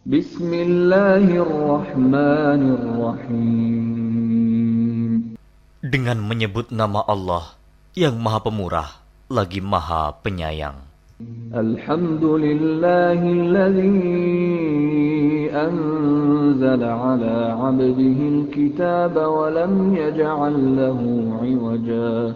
Bismillahirrahmanirrahim. Dengan menyebut nama Allah yang Maha Pemurah lagi Maha Penyayang. Alhamdulillahilladzi anzala ala 'abdihil kitaba wa lam yaj'al lahu 'iwaja.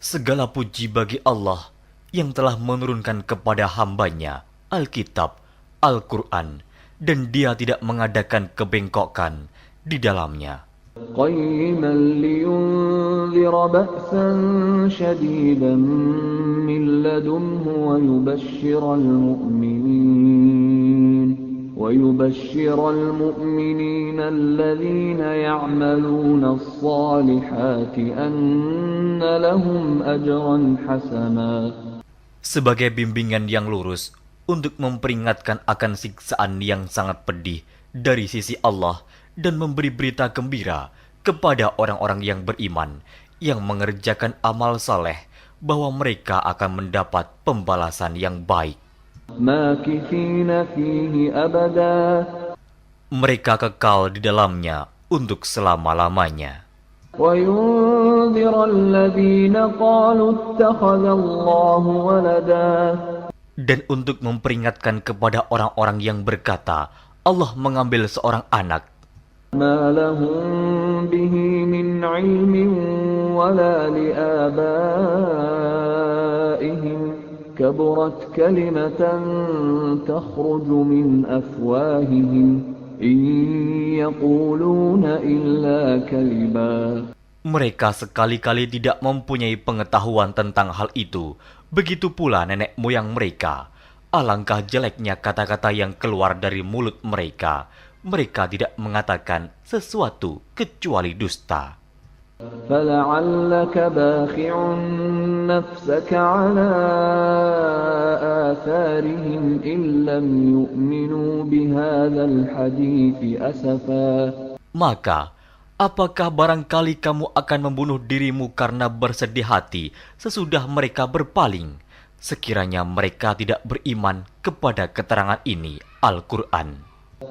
Segala puji bagi Allah yang telah menurunkan kepada hambanya Alkitab, Al-Quran, dan dia tidak mengadakan kebengkokan di dalamnya. Qayyiman liyunzira ba'san shadidan min ladunhu wa yubashshiral mu'minina alladhina ya'maluna as-salihati anna lahum ajran hasana. Sebagai bimbingan yang lurus untuk memperingatkan akan siksaan yang sangat pedih dari sisi Allah dan memberi berita gembira kepada orang-orang yang beriman yang mengerjakan amal saleh bahwa mereka akan mendapat pembalasan yang baik. Makithina fihi abada. Mereka kekal di dalamnya untuk selama-lamanya. Wa yunzira alladhina qalu ittakhadallahu walada. Dan untuk memperingatkan kepada orang-orang yang berkata, Allah mengambil seorang anak. Ma lahum bihi min ilmin wala liabaihim kaburat kalimatan takhruju min afwahihim in yaquluna illa kaliba. Mereka sekali-kali tidak mempunyai pengetahuan tentang hal itu. Begitu pula nenek moyang mereka. Alangkah jeleknya kata-kata yang keluar dari mulut mereka. Mereka tidak mengatakan sesuatu kecuali dusta. فَلَعَلَّكَ بَاخِعٌ نَفْسَكَ عَلَى آثَارِهِمْ إِن لَّمْ يُؤْمِنُوا بِهَذَا الْحَدِيثِ أَسَفًا. Maka, apakah barangkali kamu akan membunuh dirimu karena bersedih hati sesudah mereka berpaling, sekiranya mereka tidak beriman kepada keterangan ini, Al-Quran?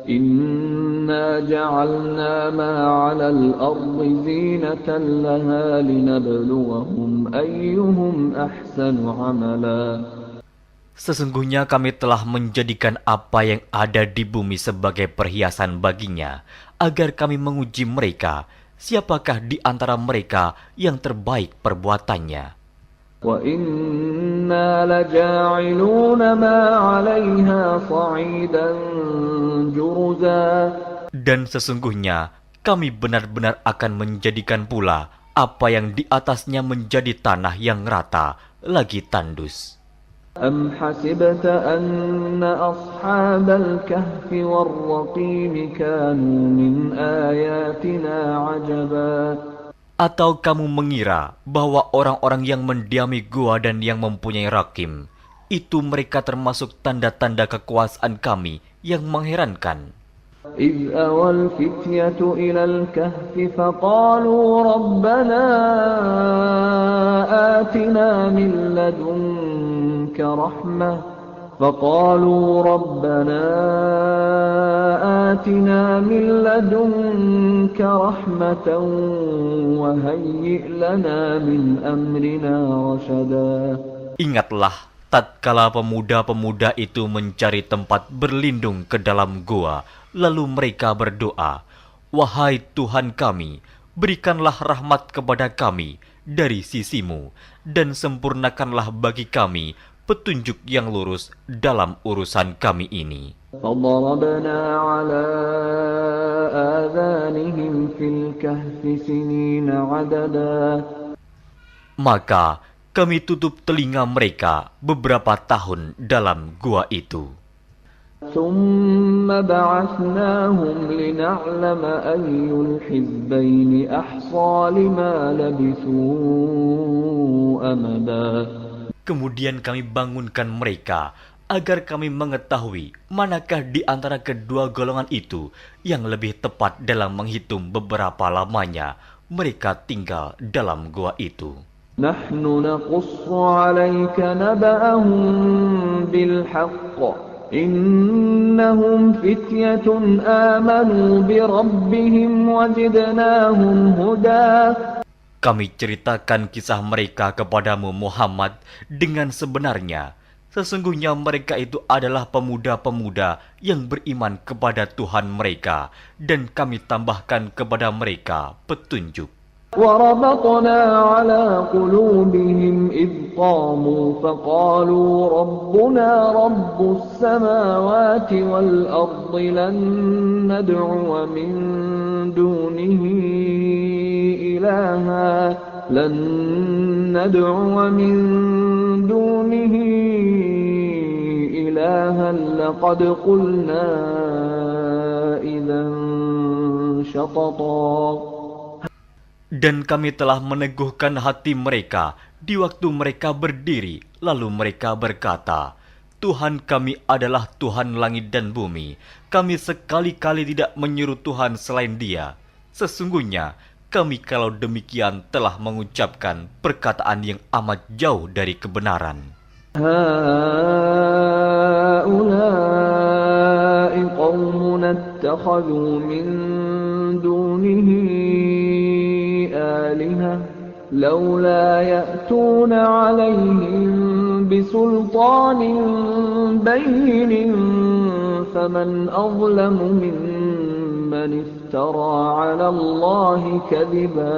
Inna ja'alna ma 'alal ardi zinatan laha linabluwahum ayyuhum ahsanu 'amala. Sesungguhnya kami telah menjadikan apa yang ada di bumi sebagai perhiasan baginya, agar kami menguji mereka, siapakah di antara mereka yang terbaik perbuatannya. Wa inna laja'iluna ma 'alayha sa'idan juruza. Dan sesungguhnya kami benar-benar akan menjadikan pula apa yang di atasnya menjadi tanah yang rata lagi tandus. Am hasibta anna ashabal kahfi war-raqim kanu min ayatina 'ajaba. Atau kamu mengira bahwa orang-orang yang mendiami gua dan yang mempunyai rakim, itu mereka termasuk tanda-tanda kekuasaan kami yang mengherankan. إذ أوى الفتية إلى الكهف فقالوا ربنا آتنا من لدنك رحمة وهيئ لنا من أمرنا رشدا. Ingatlah tatkala pemuda-pemuda itu mencari tempat berlindung ke dalam gua, lalu mereka berdoa, "Wahai Tuhan kami, berikanlah rahmat kepada kami dari sisimu, dan sempurnakanlah bagi kami petunjuk yang lurus dalam urusan kami ini." فضربنا على آذانهم في الكهف سنين عددا. Maka kami tutup telinga mereka beberapa tahun dalam gua itu. ثم بعثناهم لنعلم أي الحزبين أحصى لما لبثوا أمدا. Kemudian kami bangunkan mereka agar kami mengetahui manakah di antara kedua golongan itu yang lebih tepat dalam menghitung beberapa lamanya mereka tinggal dalam gua itu. نحن نقص عليك نبأهم بالحق إنهم فتية آمنوا بربهم وزدناهم هدى. Kami ceritakan kisah mereka kepadamu Muhammad dengan sebenarnya. Sesungguhnya mereka itu adalah pemuda-pemuda yang beriman kepada Tuhan mereka, dan kami tambahkan kepada mereka petunjuk. وربطنا على قلوبهم إذ قاموا فقالوا ربنا رب السماوات والأرض لن ندعو من دونه إلها لقد قلنا إذا شططا. Dan kami telah meneguhkan hati mereka di waktu mereka berdiri, lalu mereka berkata, Tuhan kami adalah Tuhan langit dan bumi. Kami sekali-kali tidak menyeru Tuhan selain Dia. Sesungguhnya kami kalau demikian telah mengucapkan perkataan yang amat jauh dari kebenaran. هؤلاء قومنا اتخذوا من دونه آلهة لولا يأتون عليهم بسلطان بين فمن أظلم ممن افترى على الله كذبا.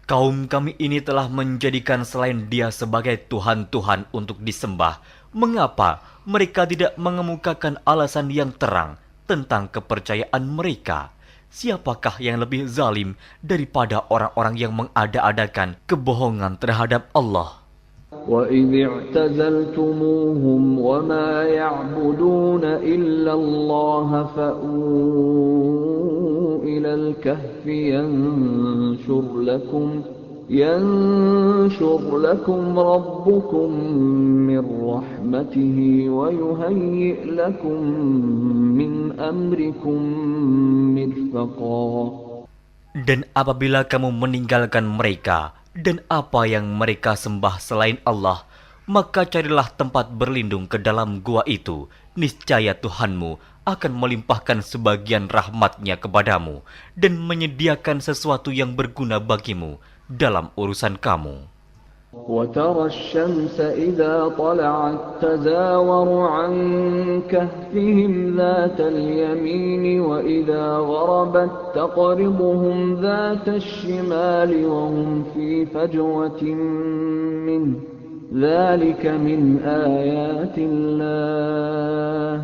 Kaum kami ini telah menjadikan selain Dia sebagai Tuhan-Tuhan untuk disembah. Mengapa mereka tidak mengemukakan alasan yang terang tentang kepercayaan mereka? Siapakah yang lebih zalim daripada orang-orang yang mengada-adakan kebohongan terhadap Allah? وَإِذِ اعْتَزَلْتُمُوهُمْ وَمَا يَعْبُدُونَ إِلَّا اللَّهَ فَأْوُوا إِلَى الْكَهْفِ يَنشُرْ لَكُمْ رَبُّكُمْ مِنْ رَحْمَتِهِ وَيُهَيِّئْ لَكُمْ مِنْ أَمْرِكُمْ مِرْفَقًا. Dan apabila kamu meninggalkan mereka dan apa yang mereka sembah selain Allah, maka carilah tempat berlindung ke dalam gua itu. Niscaya Tuhanmu akan melimpahkan sebagian rahmatnya kepadamu dan menyediakan sesuatu yang berguna bagimu dalam urusan kamu. وَتَرَى الشَّمْسَ إِذَا طَلَعَتْ تَزَاوَرُ عَنْ كَهْفِهِمْ ذَاتَ الْيَمِينِ وَإِذَا غَرَبَتْ تَقْرِضُهُمْ ذَاتَ الشِّمَالِ وَهُمْ فِي فَجْوَةٍ مِّنْهُ ذَلِكَ مِنْ آيَاتِ اللَّهِ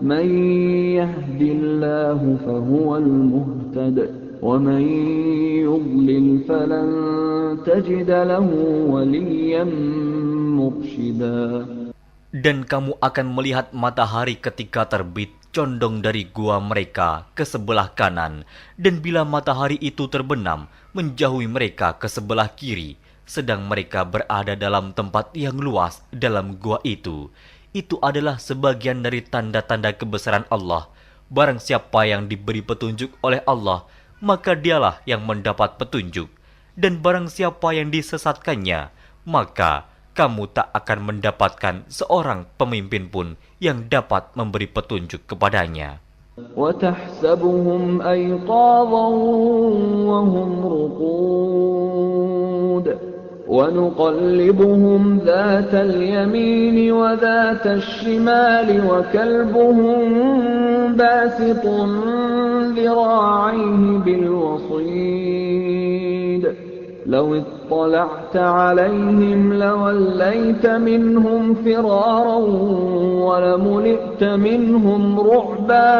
مَنْ يَهْدِ اللَّهُ فَهُوَ الْمُهْتَدِ وَمَنْ يُضْلِلْ فَلَنْ تَجِدَ لَهُ وَلِيًّا مُرْشِدًا. Dan kamu akan melihat matahari ketika terbit condong dari gua mereka ke sebelah kanan, dan bila matahari itu terbenam menjauhi mereka ke sebelah kiri, sedang mereka berada dalam tempat yang luas dalam gua itu. Itu adalah sebagian dari tanda-tanda kebesaran Allah. Barang siapa yang diberi petunjuk oleh Allah, maka dialah yang mendapat petunjuk. Dan barang siapa yang disesatkannya, maka kamu tak akan mendapatkan seorang pemimpin pun yang dapat memberi petunjuk kepadanya. وَتَحْسَبُهُمْ أَيْقَاظًا وَهُمْ رُقُودٌ وَنُقَلِّبُهُمْ ذَاتَ الْيَمِينِ وَذَاتَ الشِّمَالِ وَكَلْبُهُمْ بَاسِطٌ ذِرَاعَيْهِ بِالْوَصِيدِ لَوِ اطَّلَعْتَ عَلَيْهِمْ لَوَلَّيْتَ مِنْهُمْ فِرَارًا وَلَمُلِئْتَ مِنْهُمْ رُعْبًا.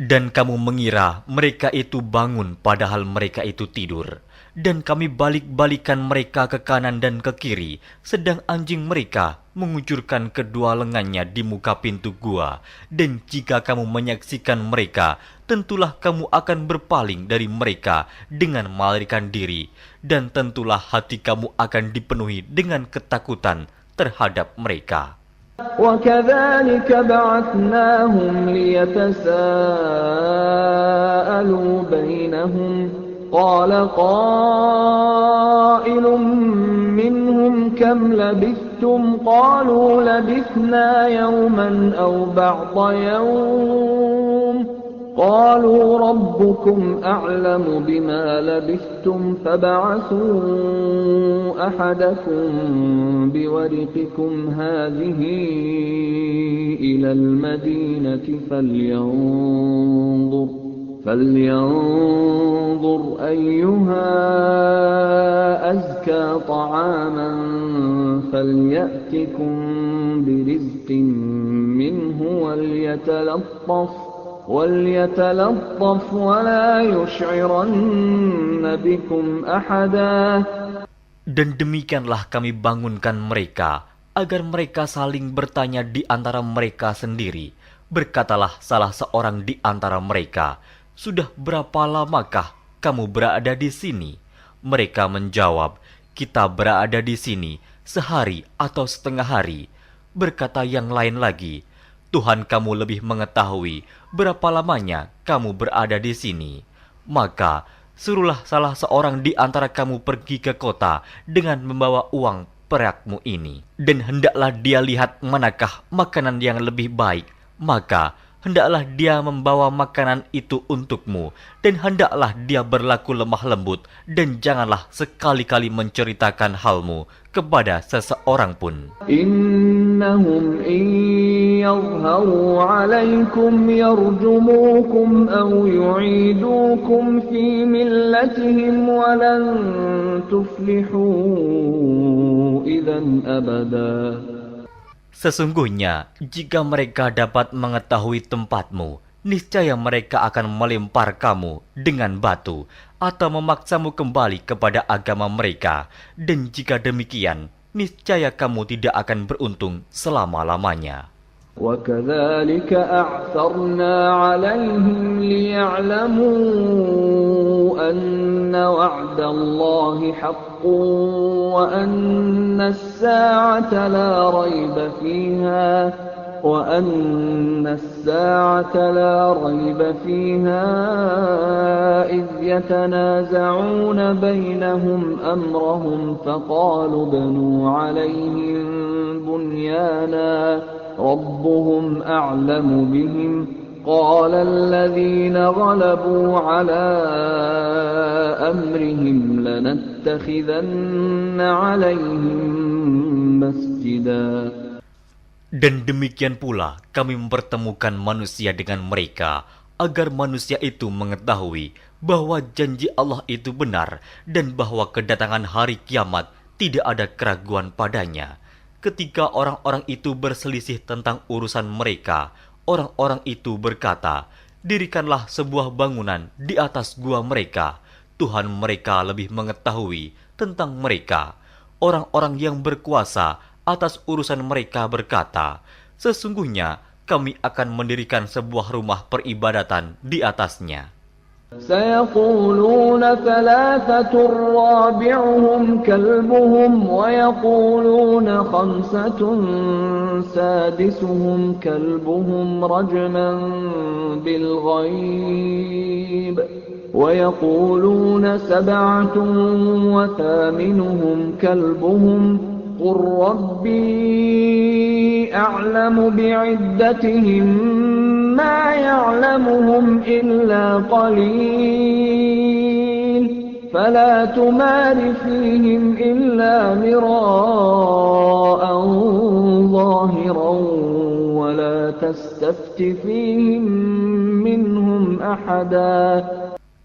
Dan kamu mengira mereka itu bangun padahal mereka itu tidur. Dan kami balik-balikan mereka ke kanan dan ke kiri, sedang anjing mereka mengucurkan kedua lengannya di muka pintu gua. Dan jika kamu menyaksikan mereka, tentulah kamu akan berpaling dari mereka dengan melarikan diri. Dan tentulah hati kamu akan dipenuhi dengan ketakutan terhadap mereka. وَكَذَلِكَ بَعَثْنَاهُمْ لِيَتَسَاءَلُوا بَيْنَهُمْ قَالَ قَائِلٌ مِّنْهُمْ كَمْ لَبِثْتُمْ لبثتم قالوا لبثنا يوما أو بعض يوم قالوا ربكم أعلم بما لبثتم فابعثوا أحدكم بورقكم هذه إلى المدينة فلينظر أيها أزكى طعاما فليأتكم برزق منه وليتلطف ولا يشعرن بكم أحدا. Dan demikianlah kami bangunkan mereka, agar mereka saling bertanya di antara mereka sendiri. Berkatalah salah seorang di antara mereka, "Sudah berapa lamakah kamu berada di sini?" Mereka menjawab, "Kita berada di sini sehari atau setengah hari." Berkata yang lain lagi, "Tuhan kamu lebih mengetahui berapa lamanya kamu berada di sini. Maka suruhlah salah seorang di antara kamu pergi ke kota dengan membawa uang perakmu ini. Dan hendaklah dia lihat manakah makanan yang lebih baik. Maka hendaklah dia membawa makanan itu untukmu. Dan hendaklah dia berlaku lemah lembut. Dan janganlah sekali-kali menceritakan halmu kepada seseorang pun. Innahum in yadhharu alaykum yarjumukum aw yu'idukum fi millatihim walan tuflihu idzan abada. Sesungguhnya, jika mereka dapat mengetahui tempatmu, niscaya mereka akan melempar kamu dengan batu atau memaksamu kembali kepada agama mereka. Dan jika demikian, niscaya kamu tidak akan beruntung selama-lamanya. وَكَذَلِكَ أَعْثَرْنَا عَلَيْهِمْ لِيَعْلَمُوا أَنَّ وَعْدَ اللَّهِ حَقٌّ وَأَنَّ السَّاعَةَ لَا رَيْبَ فِيهَا إِذْ يَتَنَازَعُونَ بَيْنَهُمْ أَمْرَهُمْ فَقَالُوا ابْنُوا عَلَيْهِمْ بُنْيَانًا رَبُّهُمْ أَعْلَمُ بِهِمْ قَالَ الَّذِينَ غَلَبُوا عَلَى أَمْرِهِمْ لَنَتَّخِذَنَّ عَلَيْهِمْ مَسْجِدًا. Dan demikian pula kami mempertemukan manusia dengan mereka, agar manusia itu mengetahui bahwa janji Allah itu benar dan bahwa kedatangan hari kiamat tidak ada keraguan padanya. Ketika orang-orang itu berselisih tentang urusan mereka, orang-orang itu berkata, "Dirikanlah sebuah bangunan di atas gua mereka. Tuhan mereka lebih mengetahui tentang mereka." Orang-orang yang berkuasa atas urusan mereka berkata, "Sesungguhnya kami akan mendirikan sebuah rumah peribadatan di atasnya." سيقولون ثلاثة رابعهم كلبهم ويقولون خمسة سادسهم كلبهم رجما بالغيب ويقولون سبعة وثامنهم كلبهم قل ربي أعلم بعدتهم ما يعلمهم إلا قليل فلا تمار فيهم إلا مراء ظاهرا ولا تستفت فيهم منهم أحدا.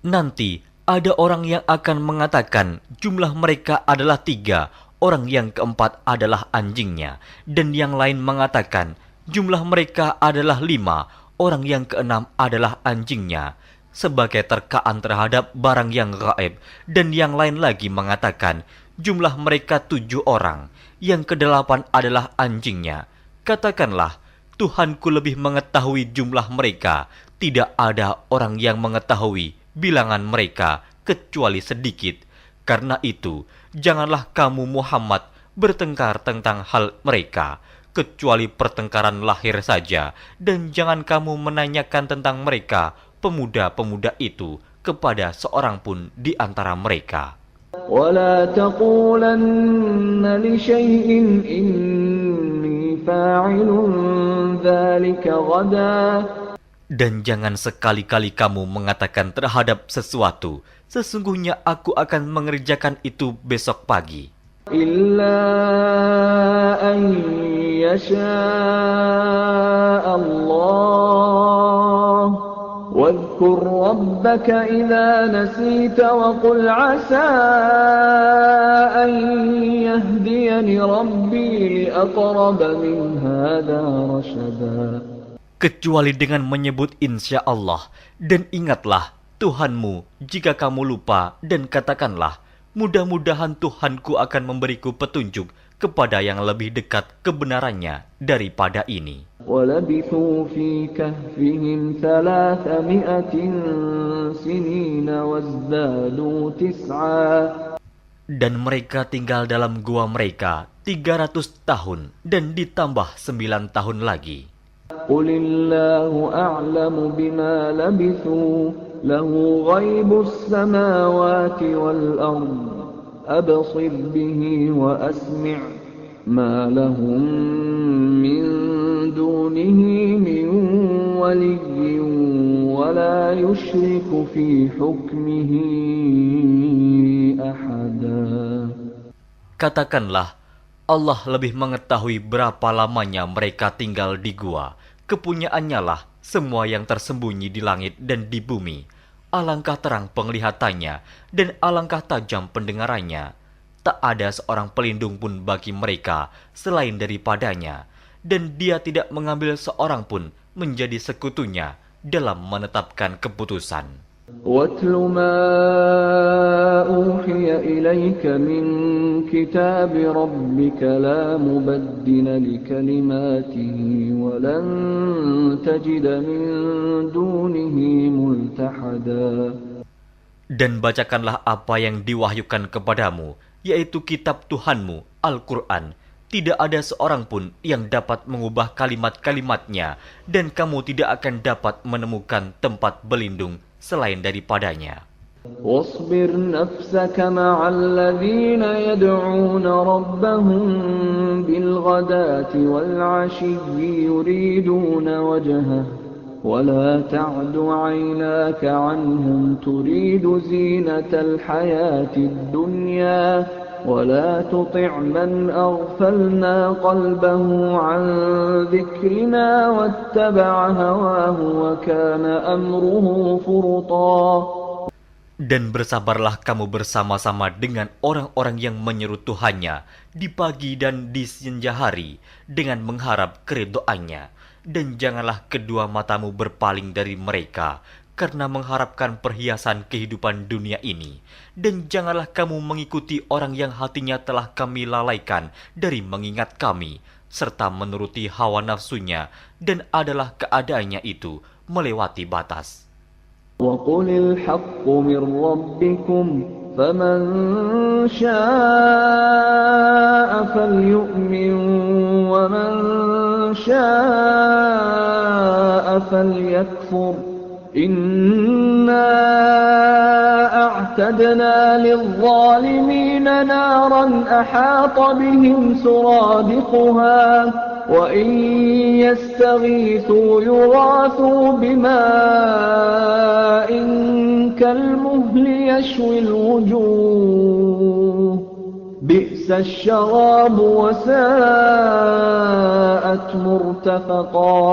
Nanti ada orang yang akan mengatakan jumlah mereka adalah 3, orang yang keempat adalah anjingnya, dan yang lain mengatakan jumlah mereka adalah 5, orang yang keenam adalah anjingnya, sebagai terkaan terhadap barang yang gaib. Dan yang lain lagi mengatakan jumlah mereka 7 orang, yang ke-8 adalah anjingnya. Katakanlah, Tuhanku lebih mengetahui jumlah mereka, tidak ada orang yang mengetahui bilangan mereka kecuali sedikit. Karena itu, janganlah kamu Muhammad bertengkar tentang hal mereka, kecuali pertengkaran lahir saja, dan jangan kamu menanyakan tentang mereka, pemuda-pemuda itu, kepada seorang pun di antara mereka. ولا تقولن لشيء إني فاعل ذلك غدا. Dan jangan sekali-kali kamu mengatakan terhadap sesuatu, sesungguhnya aku akan mengerjakan itu besok pagi. إلا أن يشاء الله واذكر ربك إذا نسيت وقل عسى أن يهديني ربي لأقرب من هذا رشدا. Kecuali dengan menyebut insya Allah, dan ingatlah Tuhanmu jika kamu lupa, dan katakanlah, mudah-mudahan Tuhanku akan memberiku petunjuk kepada yang lebih dekat kebenarannya daripada ini. وَلَبِثُوا فِي كَهْفِهِمْ 300 سِنِينَ وَازْدَادُوا 9. Dan mereka tinggal dalam gua mereka 300 tahun dan ditambah 9 tahun lagi. قُلِ اللَّهُ أَعْلَمُ بِمَا لَبِثُوا لَهُ غَيْبُ السَّمَاوَاتِ وَالْأَرْضِ أَبْصِرْ بِهِ وَأَسْمِعْ مَا لَهُم مِّن دُونِهِ مِن وَلِيٍّ وَلَا يُشْرِكُ فِي حُكْمِهِ أَحَدًا. Katakanlah, Allah lebih mengetahui berapa lamanya mereka tinggal di gua. Kepunyaannya lah semua yang tersembunyi di langit dan di bumi. Alangkah terang penglihatannya dan alangkah tajam pendengarannya. Tak ada seorang pelindung pun bagi mereka selain daripadanya. Dan dia tidak mengambil seorang pun menjadi sekutunya dalam menetapkan keputusan. وَاتْلُ مَا أُوحِيَ إِلَيْكَ مِنْ كِتَابِ رَبِّكَ لَا مُبَدِّلَ لِكَلِمَاتِهِ وَلَنْ تَجِدَ مِنْ دُونِهِ مُلْتَحَدًا. Dan bacakanlah apa yang diwahyukan kepadamu, yaitu kitab Tuhanmu, Al-Quran. Tidak ada seorang pun yang dapat mengubah kalimat-kalimatnya, dan kamu tidak akan dapat menemukan tempat berlindung selain daripadanya. واصبر نفسك مع الذين يدعون ربهم بالغداة والعشي يريدون وجهه ولا تعد عيناك عنهم تريد زينة الحياة الدنيا ولا تطع من أغفلنا قلبه عن ذكرنا واتبع هواه وكان أمره فرطا. Dan bersabarlah kamu bersama-sama dengan orang-orang yang menyeru Tuhannya di pagi dan di senja hari dengan mengharap keridhoannya. Dan janganlah kedua matamu berpaling dari mereka karena mengharapkan perhiasan kehidupan dunia ini. Dan janganlah kamu mengikuti orang yang hatinya telah kami lalaikan dari mengingat kami, serta menuruti hawa nafsunya, dan adalah keadaannya itu melewati batas. وَقُلِ الْحَقُّ مِنْ رَبِّكُمْ فَمَنْ شَاءَ فَلْيُؤْمِنْ وَمَنْ شَاءَ فَلْيَكْفُرْ إِنَّا أَعْتَدْنَا لِلظَّالِمِينَ نَارًا أَحَاطَ بِهِمْ سُرَادِقُهَا وَإِنْ يَسْتَغِيثُوا يُغَاثُوا بِمَاءٍ كَالْمُهْلِ يَشْوِي الْوُجُوهَ بِئْسَ الشَّرَابُ وَسَاءَتْ مُرْتَفَقًا.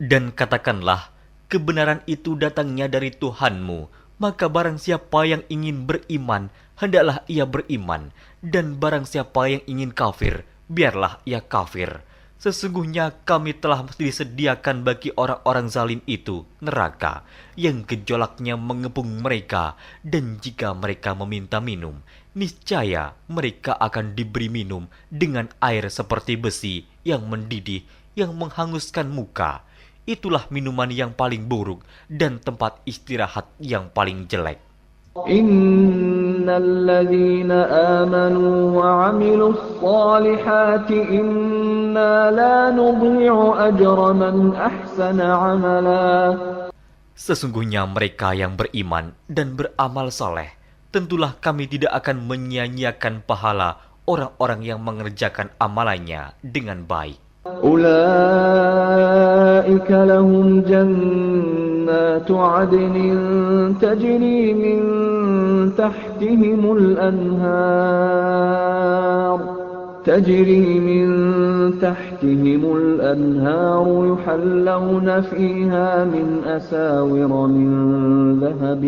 Dan katakanlah, kebenaran itu datangnya dari Tuhanmu, maka barang siapa yang ingin beriman, hendaklah ia beriman, dan barang siapa yang ingin kafir, biarlah ia kafir. Sesungguhnya kami telah disediakan bagi orang-orang zalim itu neraka, yang gejolaknya mengepung mereka, dan jika mereka meminta minum, niscaya mereka akan diberi minum dengan air seperti besi yang mendidih, yang menghanguskan muka. Itulah minuman yang paling buruk dan tempat istirahat yang paling jelek. Innalladzina amanu wa 'amilus salihati inna la nudhi'u ajra man ahsana 'amala. Sesungguhnya mereka yang beriman dan beramal soleh, tentulah kami tidak akan menyia-nyiakan pahala orang-orang yang mengerjakan amalannya dengan baik. أولئك لهم جنات عدن تجري من تحتهم الأنهار يحلون فيها من أساور من ذهب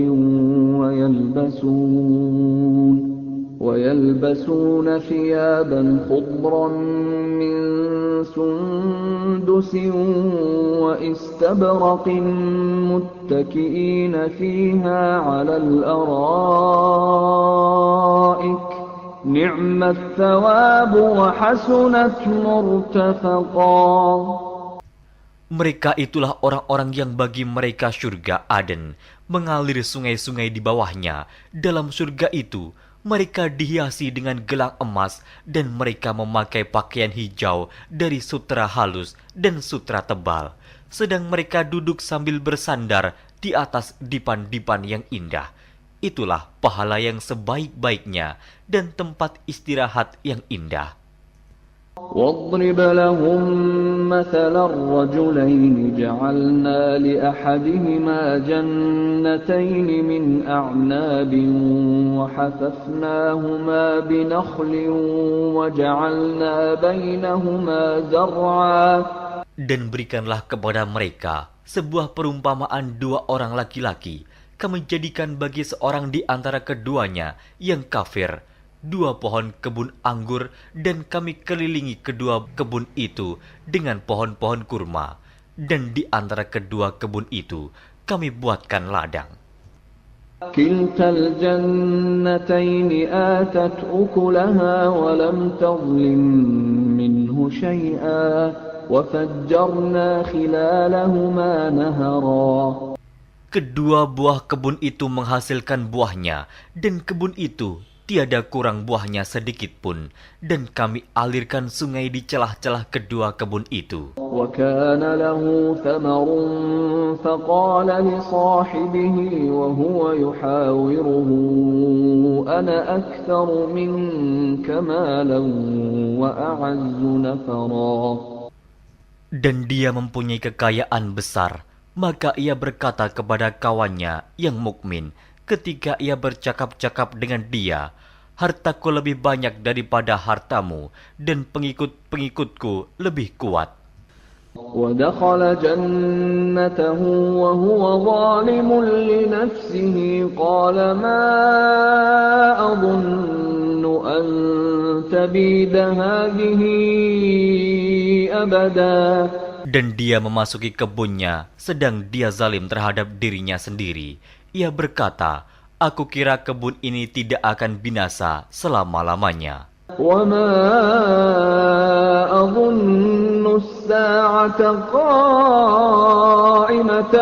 ويلبسون ثيابا خضرا من سندس واستبرق متكئين فيها على الأرائك نعم الثواب وحسنت مرتفقا. Mereka itulah orang-orang yang bagi mereka surga Aden, mengalir sungai-sungai di bawahnya. Dalam surga itu, mereka dihiasi dengan gelang emas dan mereka memakai pakaian hijau dari sutra halus dan sutra tebal. Sedang mereka duduk sambil bersandar di atas dipan-dipan yang indah. Itulah pahala yang sebaik-baiknya dan tempat istirahat yang indah. واضرب لهم مثل الرجلين جعلنا لأحدهما جنتين من أعناب وحففناهما بنخل وجعلنا بينهما زرعا. Dan berikanlah kepada mereka sebuah perumpamaan dua orang laki-laki. Kami jadikan bagi seorang di antara keduanya yang kafir dua pohon kebun anggur, dan kami kelilingi kedua kebun itu dengan pohon-pohon kurma, dan di antara kedua kebun itu kami buatkan ladang. Kiltal jannataini atat ukulaha wa lam tadlim minhu syai'a wa fajjarna khilalahuma nahara. Kedua buah kebun itu menghasilkan buahnya, dan kebun itu tiada kurang buahnya sedikit pun, dan kami alirkan sungai di celah-celah kedua kebun itu. وَكَانَ لَهُ ثَمَرٌ فَقَالَ لِصَاحِبِهِ وَهُوَ يُحَاوِرُهُ أَنَا أَكْثَرُ مِنكَ مَالًا وَأَعَزُّ نَفَرًا. Dan dia mempunyai kekayaan besar, maka ia berkata kepada kawannya yang mukmin ketika ia bercakap-cakap dengan dia, hartaku lebih banyak daripada hartamu, dan pengikut-pengikutku lebih kuat. وَدَخَلَ جَنَّتَهُ وَهُوَ ظَالِمٌ لِنَفْسِهِ قَالَ مَا أَظُنُّ أَن تَبِيدَ هَٰذِهِ أَبَدًا. Dan dia memasuki kebunnya, sedang dia zalim terhadap dirinya sendiri. Ia berkata, aku kira kebun ini tidak akan binasa selama-lamanya. وَمَا أَظُنُّ السَّاعَةَ قَائِمَةً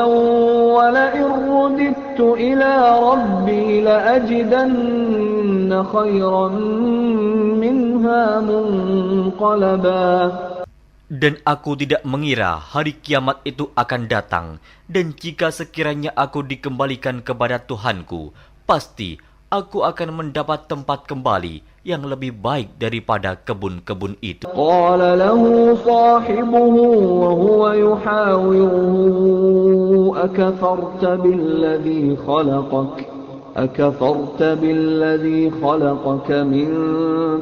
وَلَئِن رُّدِدتُّ إِلَىٰ رَبِّي لَأَجِدَنَّ خَيْرًا مِّنْهَا مُنقَلَبًا. Dan aku tidak mengira hari kiamat itu akan datang, dan jika sekiranya aku dikembalikan kepada Tuhanku, pasti aku akan mendapat tempat kembali yang lebih baik daripada kebun-kebun itu. Qala lahu sahibuhu wa huwa yuhawiruhu akafarta billadhi khalaqaka min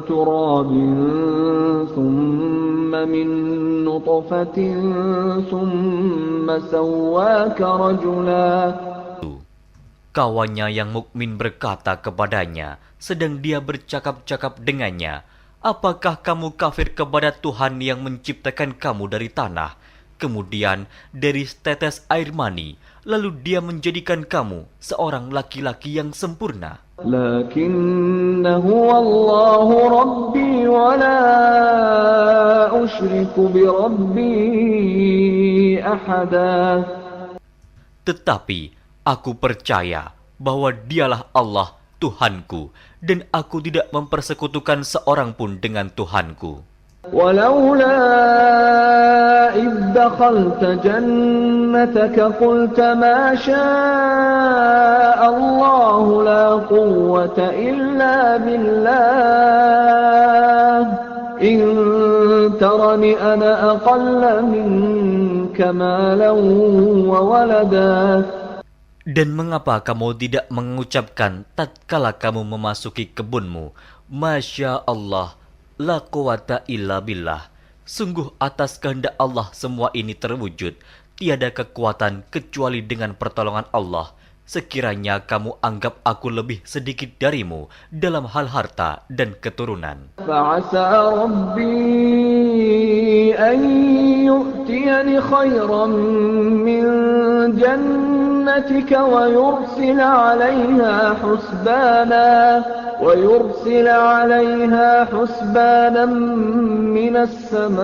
turabin thumma min nutfatin thumma sawwaka rajula. Kawannya yang mukmin berkata kepadanya, sedang dia bercakap-cakap dengannya, apakah kamu kafir kepada Tuhan yang menciptakan kamu dari tanah, kemudian dari setetes air mani, lalu dia menjadikan kamu seorang laki-laki yang sempurna? Lakinnahu Allahu Rabbi wa la usyriku bi Rabbi ahada. Tetapi aku percaya bahwa dialah Allah Tuhanku, dan aku tidak mempersekutukan seorang pun dengan Tuhanku. Walaula idh dakhalta jannataka جنتك قلت ما شاء الله لا قوة إلا بالله إن ترني أنا أقل منك مالا وولدا. Dan mengapa kamu tidak mengucapkan tatkala kamu memasuki kebunmu, Masya Allah, la quwata illa billah. Sungguh atas kehendak Allah semua ini terwujud. Tiada kekuatan kecuali dengan pertolongan Allah. Sekiranya kamu anggap aku lebih sedikit darimu dalam hal harta dan keturunan. فعسى ربي أن يؤتيني خيرا من جنتك ويرسل عليها حسبانا من السماء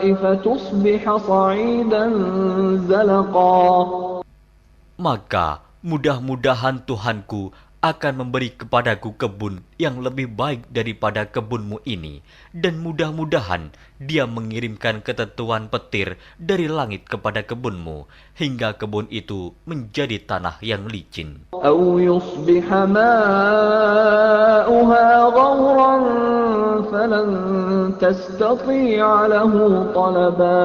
فتصبح صعيدا زلقا. Maka mudah-mudahan Tuhanku akan memberi kepadaku kebun yang lebih baik daripada kebunmu ini, dan mudah-mudahan Dia mengirimkan ketentuan petir dari langit kepada kebunmu, hingga kebun itu menjadi tanah yang licin. أو يصبح ماؤها غورا فلن تستطيع له طلبا.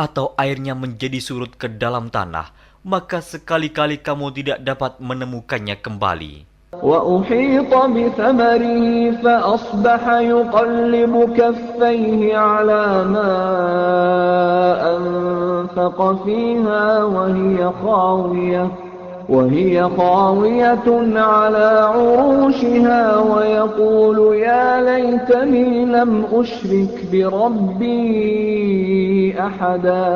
Atau airnya menjadi surut ke dalam tanah, maka sekali-kali kamu tidak dapat menemukannya kembali. وأحيط بثمره فأصبح يقلب كفيه على ما أنفق فيها وهي خاوية على عروشها ويقول يا ليتني لم أشرك بربي أحدا.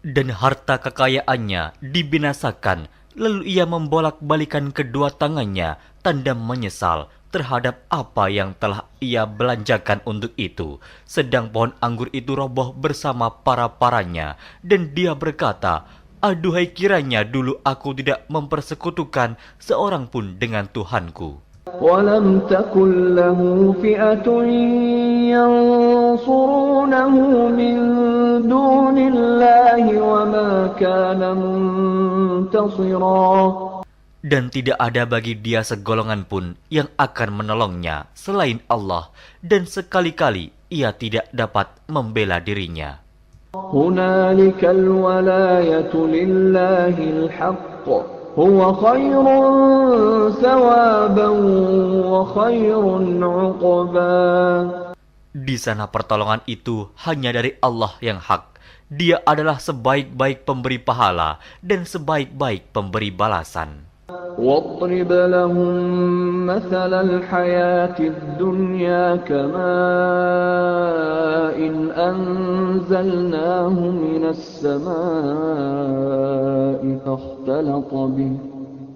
Dan harta kekayaannya dibinasakan, lalu ia membolak-balikan kedua tangannya, tanda menyesal terhadap apa yang telah ia belanjakan untuk itu. Sedang pohon anggur itu roboh bersama para-paranya, dan dia berkata, aduhai kiranya dulu aku tidak mempersekutukan seorang pun dengan Tuhanku. ولم تكن له فئة ينصرونه من دون الله وما كان منتصرا. Dan tidak ada bagi dia segolongan pun yang akan menolongnya selain Allah, dan sekali-kali ia tidak dapat membela dirinya. هنالك الولاية لله الحق هو خير ثوابا وخير عقبا. Di sana pertolongan itu hanya dari Allah yang hak. Dia adalah sebaik-baik pemberi pahala dan sebaik-baik pemberi balasan. واضرب لهم مثل الحياة الدنيا كماء أنزلناه من السماء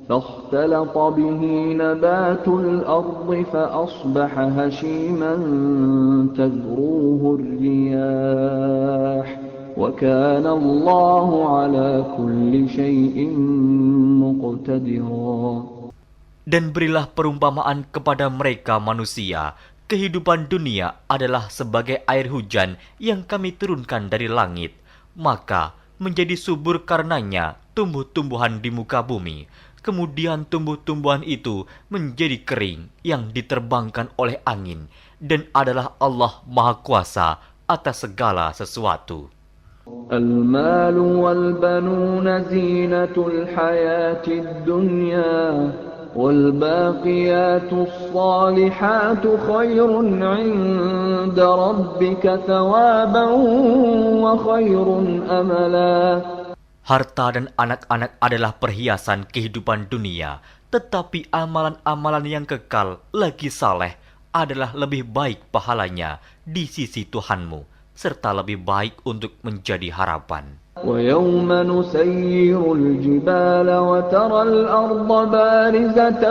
فاختلط به نبات الأرض فأصبح هشيما تذروه الرياح وكان الله على كل شيء مقتدرا. Dan berilah perumpamaan kepada mereka manusia. Kehidupan dunia adalah sebagai air hujan yang kami turunkan dari langit. Maka menjadi subur karenanya tumbuh-tumbuhan di muka bumi. Kemudian tumbuh-tumbuhan itu menjadi kering yang diterbangkan oleh angin. Dan adalah Allah Maha Kuasa atas segala sesuatu. المال والبنون زينة الحياة الدنيا والباقيات الصالحات خير عند ربك ثوابا وخير أملا. Harta dan anak-anak adalah perhiasan kehidupan dunia, tetapi amalan-amalan yang kekal lagi saleh adalah lebih baik pahalanya di sisi Tuhanmu, serta lebih baik untuk menjadi harapan. ويوم نسير الجبال وترى الأرض بارزة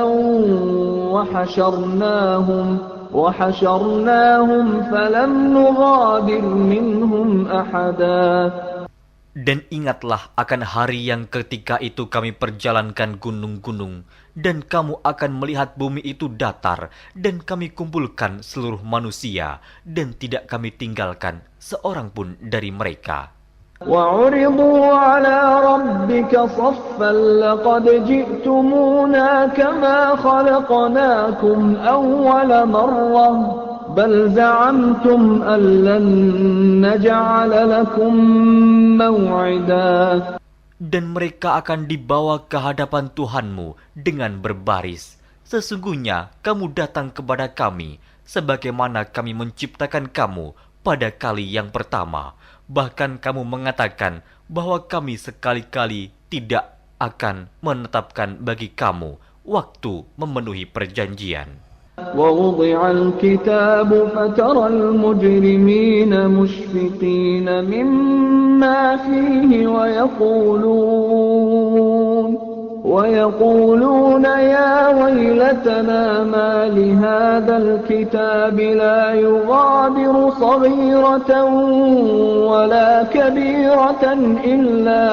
وحشرناهم فلم نغادر منهم أحدا. Dan ingatlah akan hari yang ketika itu kami perjalankan gunung-gunung, dan kamu akan melihat bumi itu datar, dan kami kumpulkan seluruh manusia, dan tidak kami tinggalkan seorang pun dari mereka. وعرضوا على ربك صفا لقد جئتمونا كما خلقناكم أول مرة بل زعمتم أن لن نجعل لكم موعدا. Dan mereka akan dibawa ke hadapan Tuhanmu dengan berbaris. Sesungguhnya kamu datang kepada kami, sebagaimana kami menciptakan kamu pada kali yang pertama. Bahkan kamu mengatakan bahwa kami sekali-kali tidak akan menetapkan bagi kamu waktu memenuhi perjanjian. ووضع الكتاب فترى المجرمين مشفقين مما فيه ويقولون يا ويلتنا ما لهذا الكتاب لا يغادر صغيرة ولا كبيرة إلا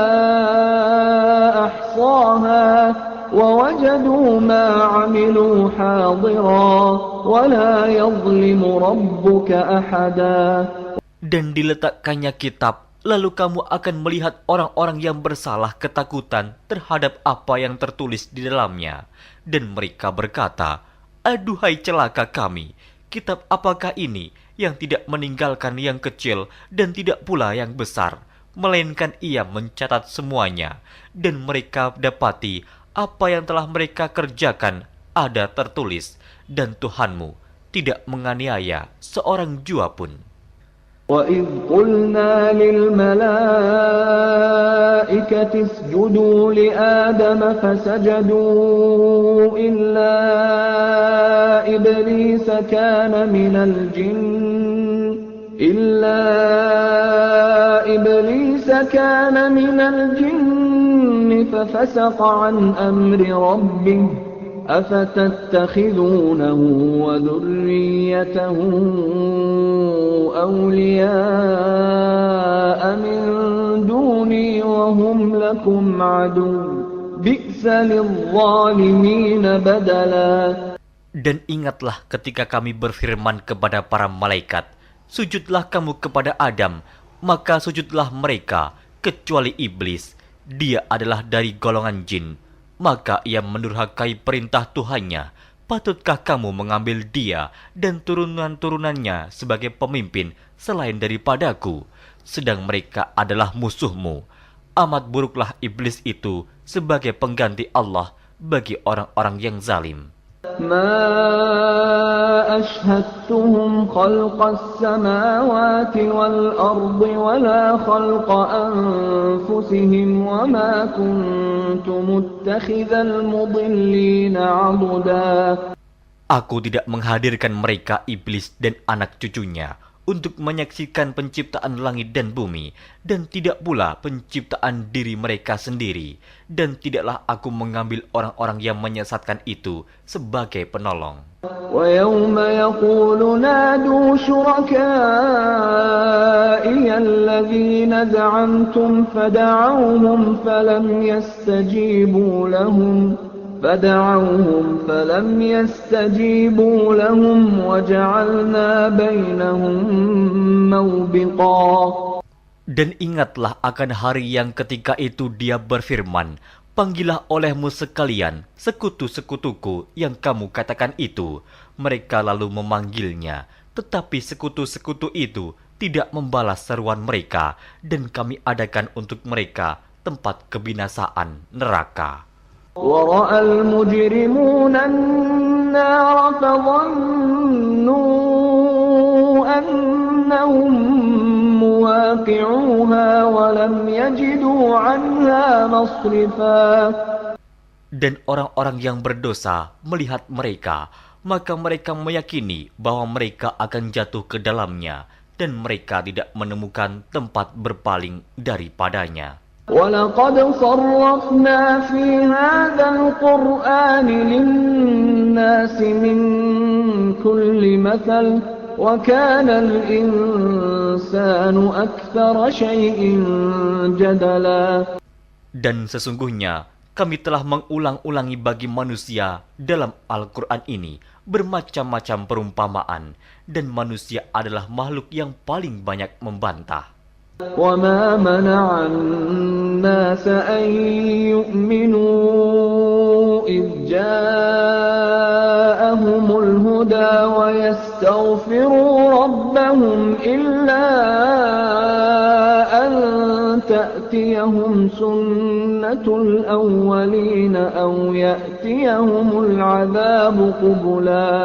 أحصاها ووجدوا ما عملوا حاضرا ولا يظلم ربك أحدا. Dan diletakkannya kitab, lalu kamu akan melihat orang-orang yang bersalah ketakutan terhadap apa yang tertulis di dalamnya. Dan mereka berkata, aduhai celaka kami, kitab apakah ini yang tidak meninggalkan yang kecil dan tidak pula yang besar, melainkan ia mencatat semuanya. Dan mereka dapati apa yang telah mereka kerjakan ada tertulis, dan Tuhanmu tidak menganiaya seorang jua pun. وَإِذْ قُلْنَا لِلْمَلَائِكَةِ اسْجُدُوا لِآدَمَ فَسَجَدُوا إِلَّا إِبْلِيسَ كَانَ مِنَ الْجِنِّ فَفَسَقَ عَنْ أَمْرِ رَبِّهِ أَفَتَتَّخِذُونَهُ وَذُرِّيَّتَهُ أَوْلِيَاءَ مِنْ دُونِي وَهُمْ لَكُمْ عَدُوٌّ بِئْسَ لِلظَّالِمِينَ بَدَلًا. Dan ingatlah ketika kami berfirman kepada para malaikat, sujudlah kamu kepada Adam, maka sujudlah mereka, kecuali iblis. Dia adalah dari golongan jin. Maka ia mendurhakai perintah Tuhannya. Patutkah kamu mengambil dia dan turunan-turunannya sebagai pemimpin selain daripadaku? Sedang mereka adalah musuhmu. Amat buruklah iblis itu sebagai pengganti Allah bagi orang-orang yang zalim. ما أشهدتهم خلق السماوات والأرض ولا خلق أنفسهم وما كنت متخذ المضلين عضدا. Aku tidak menghadirkan mereka iblis dan anak cucunya untuk menyaksikan penciptaan langit dan bumi, dan tidak pula penciptaan diri mereka sendiri, dan tidaklah aku mengambil orang-orang yang menyesatkan itu sebagai penolong. وَيَوْمَ يَقُولُ نَادُوا شُرَكَائِيَ الَّذِينَ زَعَمْتُمْ فَدَعَوْهُمْ فَلَمْ يَسْتَجِيبُوا لَهُمْ وَجَعَلْنَا بَيْنَهُمْ مَوْبِقًا. Dan ingatlah akan hari yang ketika itu dia berfirman, panggillah olehmu sekalian sekutu-sekutuku yang kamu katakan itu. Mereka lalu memanggilnya, tetapi sekutu-sekutu itu tidak membalas seruan mereka, dan kami adakan untuk mereka tempat kebinasaan neraka. وَرَأَى الْمُجْرِمُونَ النَّارَ فَظَنُّوا أَنَّهُمْ مُوَاقِعُوهَا وَلَمْ يَجِدُوا عَنْهَا مَصْرِفًا. Dan orang-orang yang berdosa melihat mereka, maka mereka meyakini bahwa mereka akan jatuh ke dalamnya, dan mereka tidak menemukan tempat berpaling daripadanya. وَلَقَدْ صَرَّفْنَا فِي هَذَا الْقُرْآنِ لِلنَّاسِ مِنْ كُلِّ مَثَلٍ وَكَانَ الْإِنْسَانُ أَكْثَرَ شَيْءٍ جَدَلًا. Dan sesungguhnya kami telah mengulang-ulangi bagi manusia dalam Al-Quran ini bermacam-macam perumpamaan, dan manusia adalah makhluk yang paling banyak membantah. وَمَا مَنَعَ النَّاسَ أَن يُؤْمِنُوا إِذْ جَاءَهُمُ الْهُدَى وَيَسْتَغْفِرُوا رَبَّهُمْ إِلَّا أَن تَأْتِيَهُمْ سُنَّةُ الْأَوَّلِينَ أَوْ يَأْتِيَهُمُ الْعَذَابُ قُبُلًا.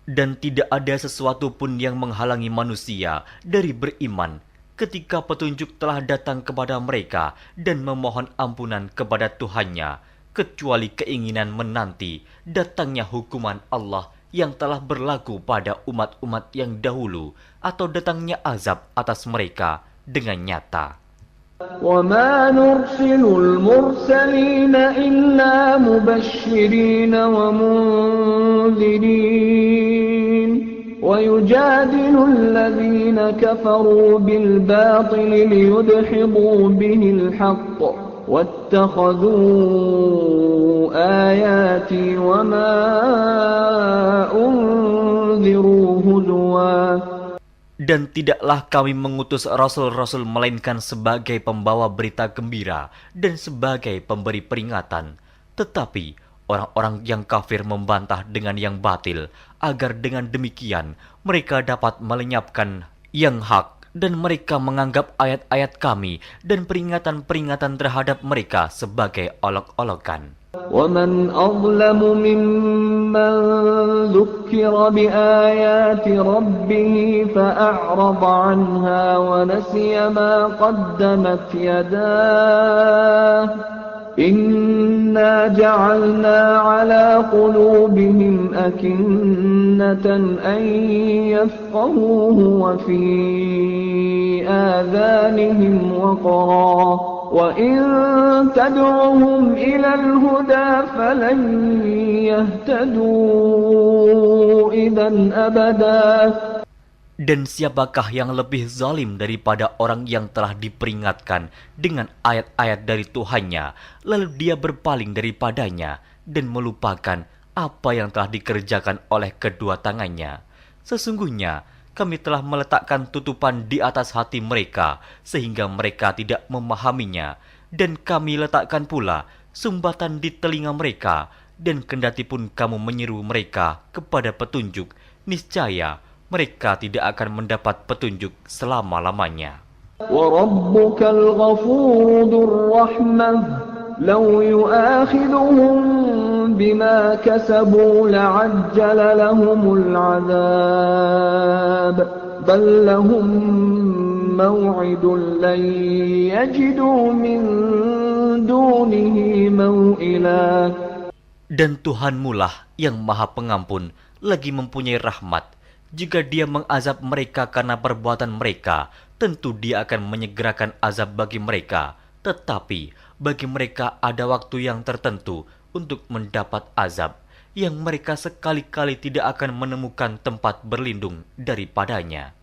Dan tidak ada sesuatu pun yang menghalangi manusia dari beriman ketika petunjuk telah datang kepada mereka dan memohon ampunan kepada Tuhannya, kecuali keinginan menanti datangnya hukuman Allah yang telah berlaku pada umat-umat yang dahulu, atau datangnya azab atas mereka dengan nyata. وَمَا نُرْسِلُ الْمُرْسَلِينَ إِلَّا مُبَشِّرِينَ وَمُنذِرِينَ وَيُجَادِلُ الَّذِينَ كَفَرُوا بِالْبَاطِلِ لِيُدْحِضُوا بِهِ الْحَقَّ وَاتَّخَذُوا آيَاتِي وَمَا أُنذِرُوا هُزُوًا. Dan tidaklah kami mengutus rasul-rasul melainkan sebagai pembawa berita gembira dan sebagai pemberi peringatan. Tetapi orang-orang yang kafir membantah dengan yang batil, agar dengan demikian mereka dapat melenyapkan yang hak, dan mereka menganggap ayat-ayat kami dan peringatan-peringatan terhadap mereka sebagai olok-olokan. وَمَنْ أَظْلَمُ مِمَّنْ ذُكِّرَ بِآيَاتِ رَبِّهِ فَأَعْرَضَ عَنْهَا وَنَسِيَ مَا قَدَّمَتْ يَدَاهُ إِنَّا جَعَلْنَا عَلَى قُلُوبِهِمْ أَكِنَّةً أَنْ يَفْقَهُوهُ وَفِي آذَانِهِمْ وَقْرًا وَإِن تَدْعُهُمْ إِلَى الْهُدَى فَلَنْ يَهْتَدُوا إِذًا أَبَدًا. Dan siapakah yang lebih zalim daripada orang yang telah diperingatkan dengan ayat-ayat dari Tuhannya, lalu dia berpaling daripadanya dan melupakan apa yang telah dikerjakan oleh kedua tangannya. Sesungguhnya kami telah meletakkan tutupan di atas hati mereka sehingga mereka tidak memahaminya, dan kami letakkan pula sumbatan di telinga mereka, dan kendatipun kamu menyeru mereka kepada petunjuk, niscaya mereka tidak akan mendapat petunjuk selama-lamanya. وَرَبُّكَ الْغَفُورُ ذُو الرَّحْمَةِ لَوْ يُؤَاخِذُهُم بِمَا كَسَبُوا لَعَجَّلَ لَهُمُ الْعَذَابَ بَل لَّهُم مَّوْعِدٌ لَّن يَجِدُوا مِن دُونِهِ مَوْئِلًا. Dan Tuhanmulah yang Maha Pengampun, lagi mempunyai rahmat. Jika Dia mengazab mereka karena perbuatan mereka, tentu Dia akan menyegerakan azab bagi mereka. Tetapi bagi mereka ada waktu yang tertentu untuk mendapat azab, yang mereka sekali-kali tidak akan menemukan tempat berlindung daripadanya.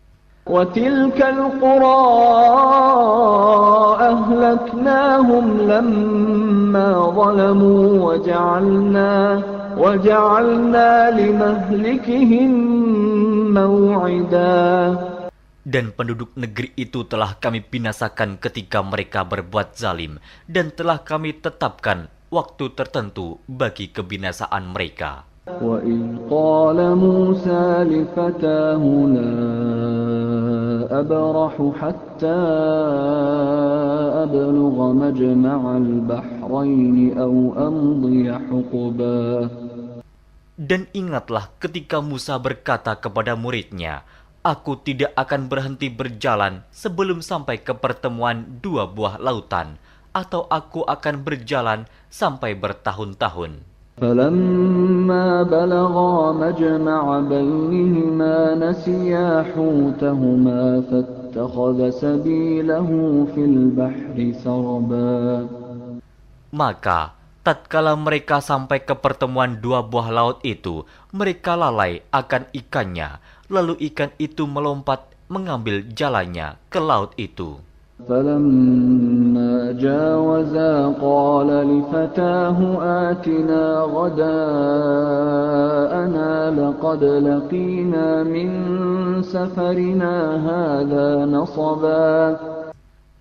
وَتِلْكَ الْقُرَىٰ أَهْلَكْنَاهُمْ لَمَّا ظَلَمُوا وَجَعَلْنَا لِمَهْلِكِهِم مَّوْعِدًا. Dan penduduk negeri itu telah kami binasakan ketika mereka berbuat zalim, dan telah kami tetapkan waktu tertentu bagi kebinasaan mereka. وَإِذْ قَالَ مُوسَى لِفَتَاهُ لَا أَبْرَحُ حَتَّى أَبْلُغَ مَجْمَعَ الْبَحْرَيْنِ أَوْ أَمْضِيَ حُقُبًا. Dan ingatlah ketika Musa berkata kepada muridnya, "Aku tidak akan berhenti berjalan sebelum sampai ke pertemuan dua buah lautan, atau aku akan berjalan sampai bertahun-tahun." فَلَمَّا بَلَغَا مَجْمَعَ بَيْنِهِمَا نَسِيَا حُوتَهُمَا فَاتَّخَذَ سَبِيلَهُ فِي الْبَحْرِ سَرَبًا. Maka tatkala mereka sampai ke pertemuan dua buah laut itu, mereka lalai akan ikannya, lalu ikan itu melompat mengambil jalannya ke laut itu. فَلَمَّا جَاوَزَا قَالَ لِفَتَاهُ آتِنَا غَدَاءَنَا لَقَدْ لَقِينَا مِنْ سَفَرِنَا هَذَا نَصَبًا.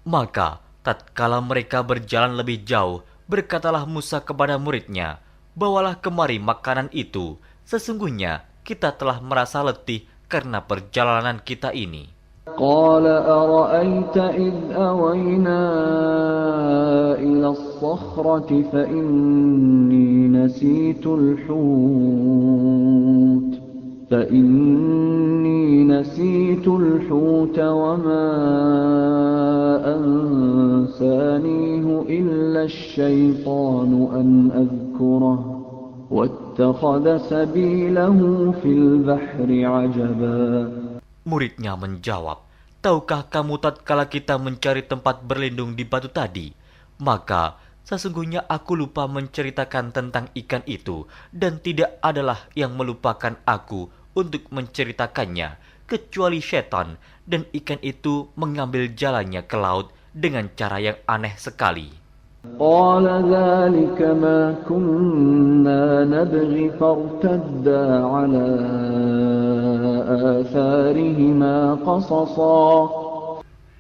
Maka tatkala mereka berjalan lebih jauh, berkatalah Musa kepada muridnya, "Bawalah kemari makanan itu. Sesungguhnya kita telah merasa letih karena perjalanan kita ini." قال أرأيت إذ أوينا إلى الصخرة فإني نسيت الحوت وما أنسانيه إلا الشيطان أن أذكره واتخذ سبيله في البحر عجبا. Muridnya menjawab, "Tahukah kamu tatkala kita mencari tempat berlindung di batu tadi? Maka sesungguhnya aku lupa menceritakan tentang ikan itu, dan tidak adalah yang melupakan aku untuk menceritakannya, kecuali setan, dan ikan itu mengambil jalannya ke laut dengan cara yang aneh sekali." قال ذلك ما كنا نبغي فارتدا على آثارهما قصصا.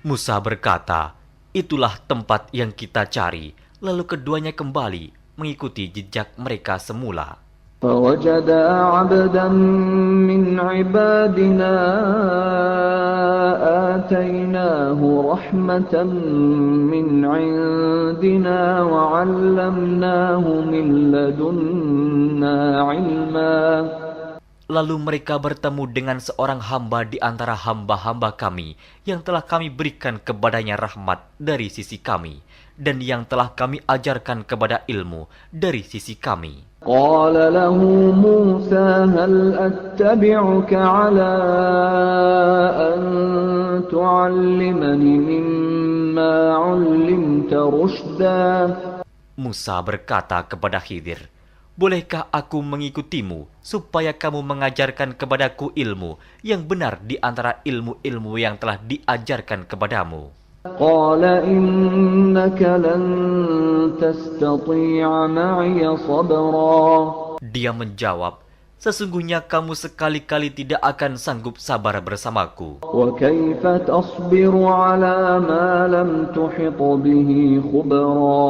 Musa berkata, "Itulah tempat yang kita cari." Lalu keduanya kembali mengikuti jejak mereka semula. فوجدا عبدا من عبادنا آتيناه رحمة من عندنا وعلمناه من لدنا علما. Lalu mereka bertemu dengan seorang hamba di antara hamba-hamba kami yang telah kami berikan kepadanya rahmat dari sisi kami, dan yang telah kami ajarkan kepada ilmu dari sisi kami. قال له موسى هل أتبعك على أن تعلمني مما علمت رشدا. Musa berkata kepada Khidir, "Bolehkah aku mengikutimu supaya kamu mengajarkan kepadaku ilmu yang benar di antara ilmu-ilmu yang telah diajarkan kepadamu?" قال إنك لن تستطيع معي صبرا. Dia menjawab, "Sesungguhnya kamu sekali-kali tidak akan sanggup sabar bersamaku. وكيف تصبر على ما لم تحط به خبرا.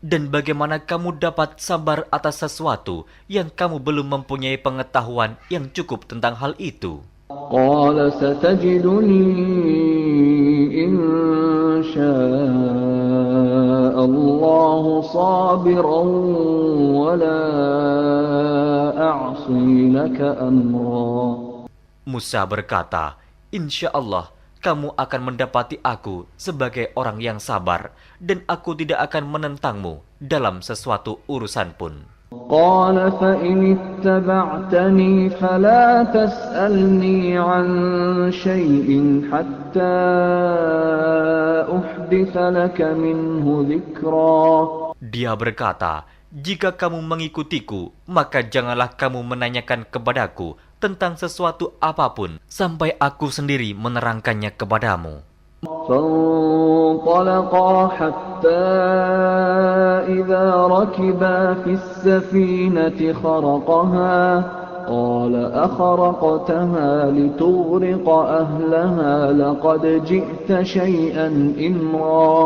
Dan bagaimana kamu dapat sabar atas sesuatu yang kamu belum mempunyai pengetahuan yang cukup tentang hal itu?" قال ستجدني إن شاء الله صابرا ولا أعصي لك أمرا. Musa berkata, "Insya Allah kamu akan mendapati aku sebagai orang yang sabar, dan aku tidak akan menentangmu dalam sesuatu urusan pun." قال فإن اتبعتني فلا تسألني عن شيء حتى أحدث لك منه ذكرا. Dia berkata, "Jika kamu mengikutiku, maka janganlah kamu menanyakan kepadaku tentang sesuatu apapun sampai aku sendiri menerangkannya kepadamu." فانطلقا حتى إذا ركبا في السفينة خرقها قال أخرقتها لتغرق أهلها لقد جئت شيئا إمرا.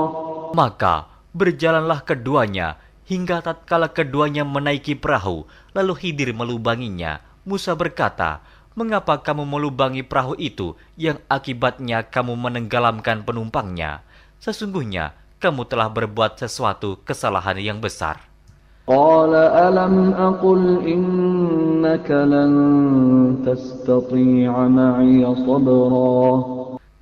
Maka berjalanlah keduanya hingga tatkala keduanya menaiki perahu, lalu Khidir melubanginya. Musa berkata, "Mengapa kamu melubangi perahu itu yang akibatnya kamu menenggelamkan penumpangnya? Sesungguhnya kamu telah berbuat sesuatu kesalahan yang besar." قال ألم أقل إنك لن تستطيع معي صبرا.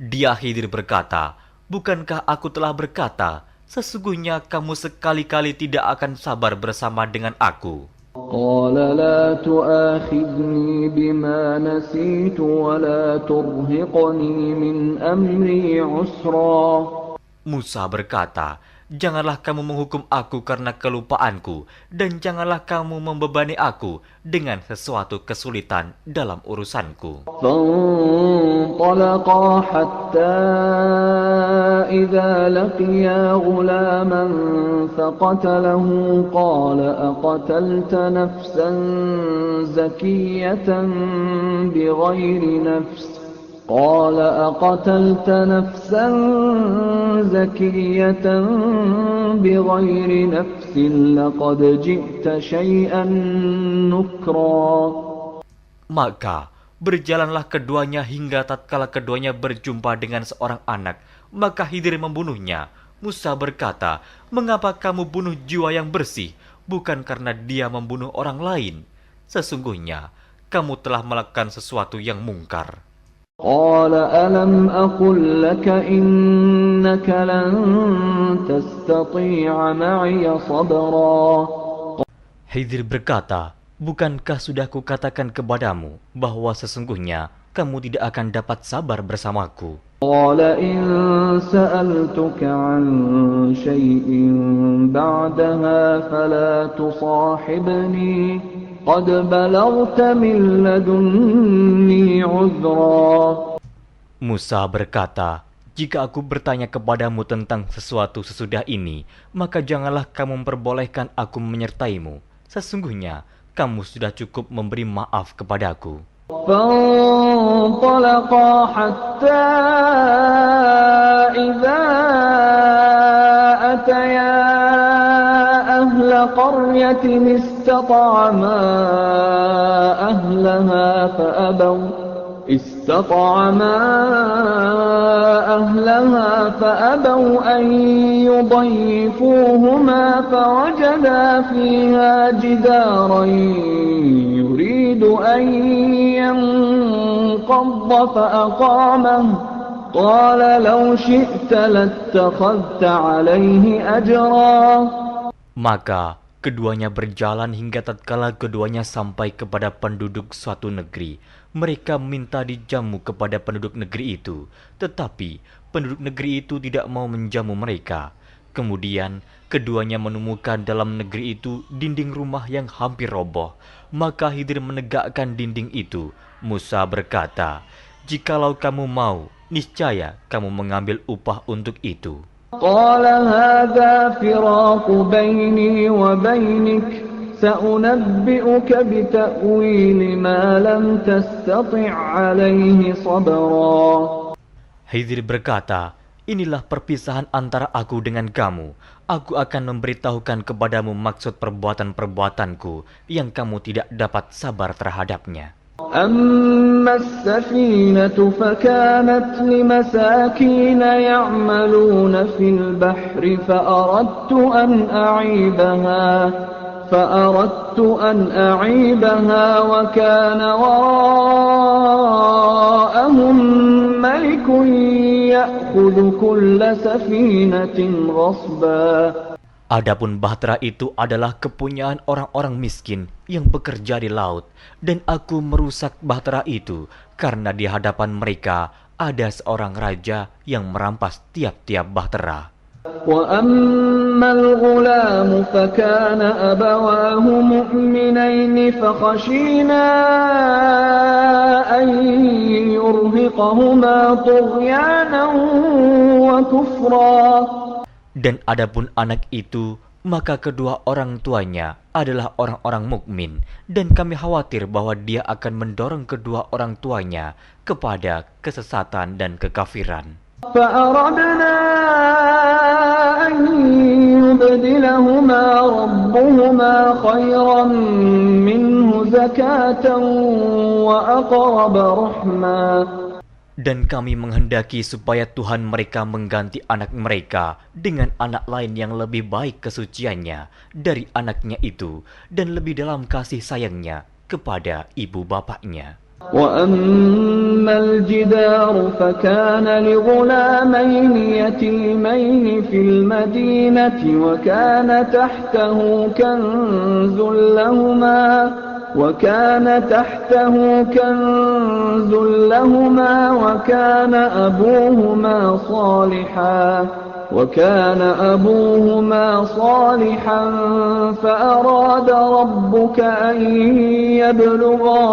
Dia Khidir berkata, "Bukankah aku telah berkata, sesungguhnya kamu sekali-kali tidak akan sabar bersama dengan aku?" قال لا تؤاخذني بما نسيت ولا ترهقني من أمري عسرا. Musa berkata, "Janganlah kamu menghukum aku karena kelupaanku, dan janganlah kamu membebani aku dengan sesuatu kesulitan dalam urusanku." فانطلقا حتى إذا لقيا غلاما فقتله قال أقتلت نفسا زكية بغير نفس قال أقتلت نفسا زكية بغير نفس لقد جئت شيئا نكرا. Maka berjalanlah keduanya hingga tatkala keduanya berjumpa dengan seorang anak, maka Khidir membunuhnya. Musa berkata, "Mengapa kamu bunuh jiwa yang bersih, bukan karena dia membunuh orang lain? Sesungguhnya kamu telah melakukan sesuatu yang mungkar." قال ألم أقل لك إنك لن تستطيع معي صبرا. Khidir berkata, "Bukankah sudah kukatakan kepadamu bahwa sesungguhnya kamu tidak akan dapat sabar bersamaku?" قال إن سألتك عن شيء بعدها فلا تصاحبني قد بلغت من لدني عذرا. Musa berkata, "Jika aku bertanya kepadamu tentang sesuatu sesudah ini, maka janganlah kamu memperbolehkan aku menyertaimu. Sesungguhnya kamu sudah cukup memberi maaf kepadaku." فانطلقا حتى إذا أتيا أهل قرية استطعما أهلها فأبوا أن يضيفوهما فوجدا فيها جدارا يريد أن ينقض فأقامه قال لو شئت لاتخذت عليه أجرا. Maka keduanya berjalan hingga tatkala keduanya sampai kepada penduduk suatu negeri. Mereka minta dijamu kepada penduduk negeri itu, tetapi penduduk negeri itu tidak mau menjamu mereka. Kemudian keduanya menemukan dalam negeri itu dinding rumah yang hampir roboh. Maka Khidir menegakkan dinding itu. Musa berkata, "Jikalau kamu mau, niscaya kamu mengambil upah untuk itu." قال هذا فراق بيني وبينك سأنبئك بتأويل ما لم تستطع عليه صبرا. Khidir berkata, "Inilah perpisahan antara aku dengan kamu. Aku akan memberitahukan kepadamu maksud perbuatan-perbuatanku yang kamu tidak dapat sabar terhadapnya." أما السفينة فكانت لمساكين يعملون في البحر فأردت أن أعيبها وكان وراءهم ملك يأخذ كل سفينة غصبا. Adapun bahtera itu adalah kepunyaan orang-orang miskin yang bekerja di laut, dan aku merusak bahtera itu karena di hadapan mereka ada seorang raja yang merampas tiap-tiap bahtera. وَأَمَّا الْغُلَامُ فَكَانَ أَبَوَاهُ مُؤْمِنَيْنِ فَخَشِينَا أَن يُرْهِقَهُمَا طُغْيَانًا وَكُفْرًا. Dan adapun anak itu, maka kedua orang tuanya adalah orang-orang mukmin, dan kami khawatir bahwa dia akan mendorong kedua orang tuanya kepada kesesatan dan kekafiran. فَأَرَدْنَا أَن يُبْدِلَهُمَا رَبُّهُمَا خَيْرًا مِّنْهُ زَكَاةً وَأَقْرَبَ رَحْمًا. Dan kami menghendaki supaya Tuhan mereka mengganti anak mereka dengan anak lain yang lebih baik kesuciannya dari anaknya itu, dan lebih dalam kasih sayangnya kepada ibu bapaknya. وَأَمَّا الْجِدَارُ فَكَانَ لِغُلَامَيْنِ يَتِيمَيْنِ فِي الْمَدِينَةِ وَكَانَ تَحْتَهُ كنز لهما وكان أبوهما صالحا فأراد ربك أن يبلغا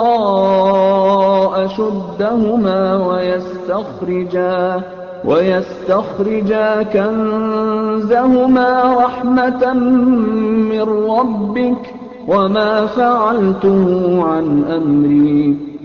أشدهما ويستخرجا كنزهما رحمة من ربك وما فعلته عن أمري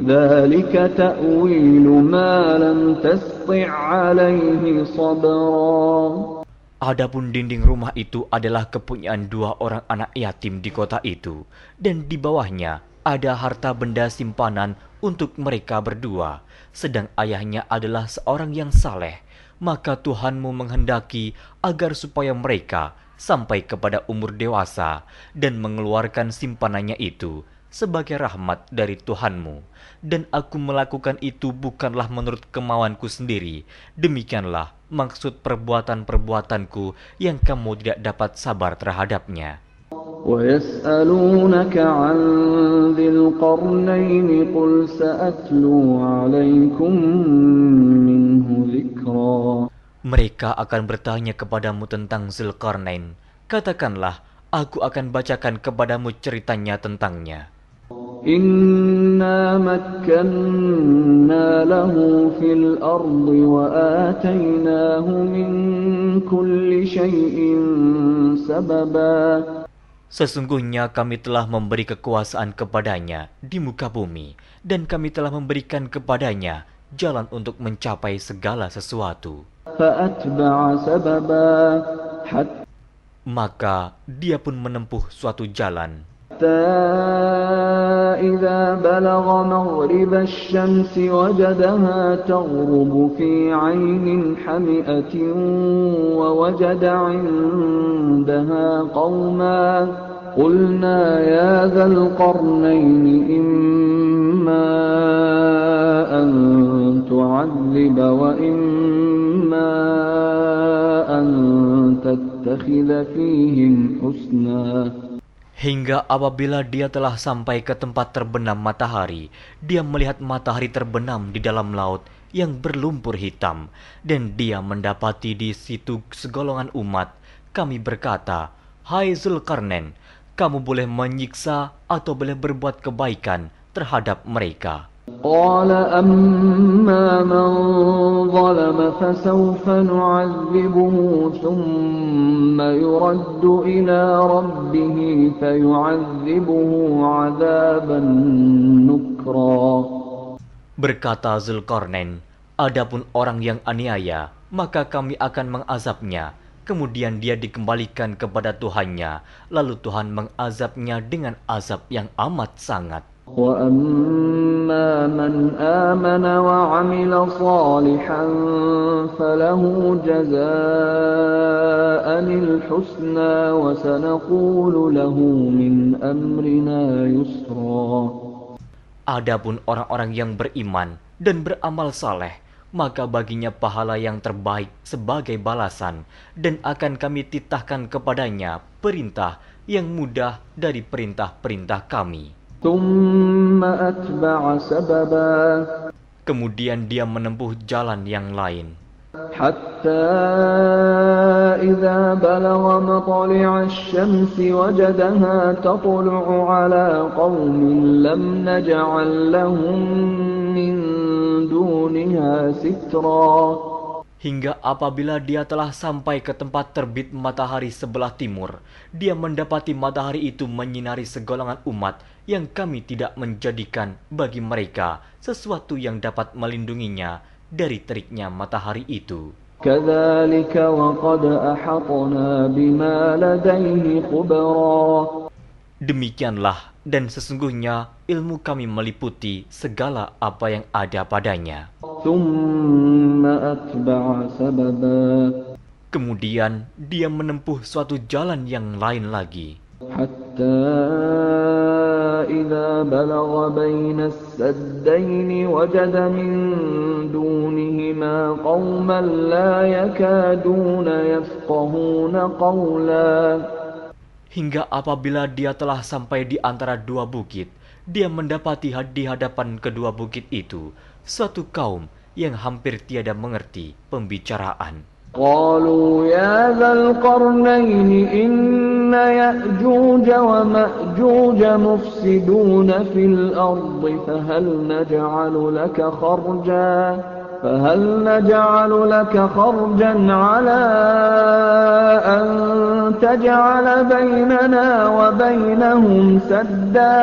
ذلك تأويل ما لم تسطع عليه صبرا. Adapun dinding rumah itu adalah kepunyaan 2 orang anak yatim di kota itu, dan di bawahnya ada harta benda simpanan untuk mereka berdua, sedang ayahnya adalah seorang yang saleh. Maka Tuhanmu menghendaki agar supaya mereka sampai kepada umur dewasa dan mengeluarkan simpanannya itu sebagai rahmat dari Tuhanmu. Dan aku melakukan itu bukanlah menurut kemauanku sendiri. Demikianlah maksud perbuatan-perbuatanku yang kamu tidak dapat sabar terhadapnya. وَيَسْأَلُونَكَ عَنْ ذِي الْقَرْنَيْنِ قُلْ سَأَتْلُو عَلَيْكُمْ مِنْهُ ذِكْرًا. Mereka akan bertanya kepadamu tentang Zulkarnain. Katakanlah, aku akan bacakan kepadamu ceritanya tentangnya. إِنَّا مَكَّنَّا لَهُ فِي الْأَرْضِ وَآتَيْنَاهُ مِنْ كُلِّ شَيْءٍ سَبَبًا. Sesungguhnya kami telah memberi kekuasaan kepadanya di muka bumi, dan kami telah memberikan kepadanya jalan untuk mencapai segala sesuatu. فَأَتْبَعَ سَبَبًا Maka dia pun menempuh suatu jalan. حتى إذا بلغ مغرب الشمس وجدها تغرب في عين حمئة ووجد عندها قوما قلنا يا ذا القرنين إما أن تعذب وإما أن تتخذ فيهم حسنا. Hingga apabila dia telah sampai ke tempat terbenam matahari, dia melihat matahari terbenam di dalam laut yang berlumpur hitam, dan dia mendapati di situ segolongan umat. Kami berkata, "Hai Zulkarnain, kamu boleh menyiksa atau boleh berbuat kebaikan terhadap mereka." قال أما من ظلم فسوف نعذبه ثم يرد إلى ربه فيعذبه عذابا نكرا. Berkata Zulkarnain, adapun orang yang aniaya, maka kami akan mengazabnya. Kemudian dia dikembalikan kepada Tuhannya, lalu Tuhan mengazabnya dengan azab yang amat sangat. وَأَمَّا مَنْ آمَنَ وَعَمِلَ صَالِحًا فَلَهُ جَزَاءً الْحُسْنَى وَسَنَقُولُ لَهُ مِنْ أَمْرِنَا يُسْرًا. Adapun orang-orang yang beriman dan beramal saleh, maka baginya pahala yang terbaik sebagai balasan, dan akan kami titahkan kepadanya perintah yang mudah dari perintah-perintah kami. ثُمَّ أَتْبَعَ سَبَبًا. Kemudian dia menempuh jalan yang lain. حَتَّى إِذَا بَلَغَ مَطْلِعَ الشَّمْسِ وَجَدَهَا تَطْلُعُ عَلَى قَوْمٍ لَمْ نَجْعَلْ لَهُم مِّن دُونِهَا سِتْرًا. Hingga apabila dia telah sampai ke tempat terbit matahari sebelah timur, dia mendapati matahari itu menyinari segolongan umat yang kami tidak menjadikan bagi mereka sesuatu yang dapat melindunginya dari teriknya matahari itu. كَذَلِكَ وَقَدْ أَحَطْنَا بِمَا لَدَيْهِ خُبْرًا. Demikianlah, dan sesungguhnya ilmu kami meliputi segala apa yang ada padanya. ثُمَّ أَتْبَعَ سَبَبًا. Kemudian dia menempuh suatu jalan yang lain lagi. حَتَّى إِذَا بَلَغَ بَيْنَ السَّدَّيْنِ وَجَدَ مِن دُونِهِمَا قَوْمًا لَّا يَكَادُونَ يَفْقَهُونَ قَوْلًا. Hingga apabila dia telah sampai di antara dua bukit, dia mendapati di hadapan kedua bukit itu suatu kaum yang hampir tiada mengerti pembicaraan. قالوا يا ذا القرنين إن يأجوج ومأجوج مفسدون في الأرض فهل نجعل لك خرجا على أن تجعل بيننا وبينهم سدا.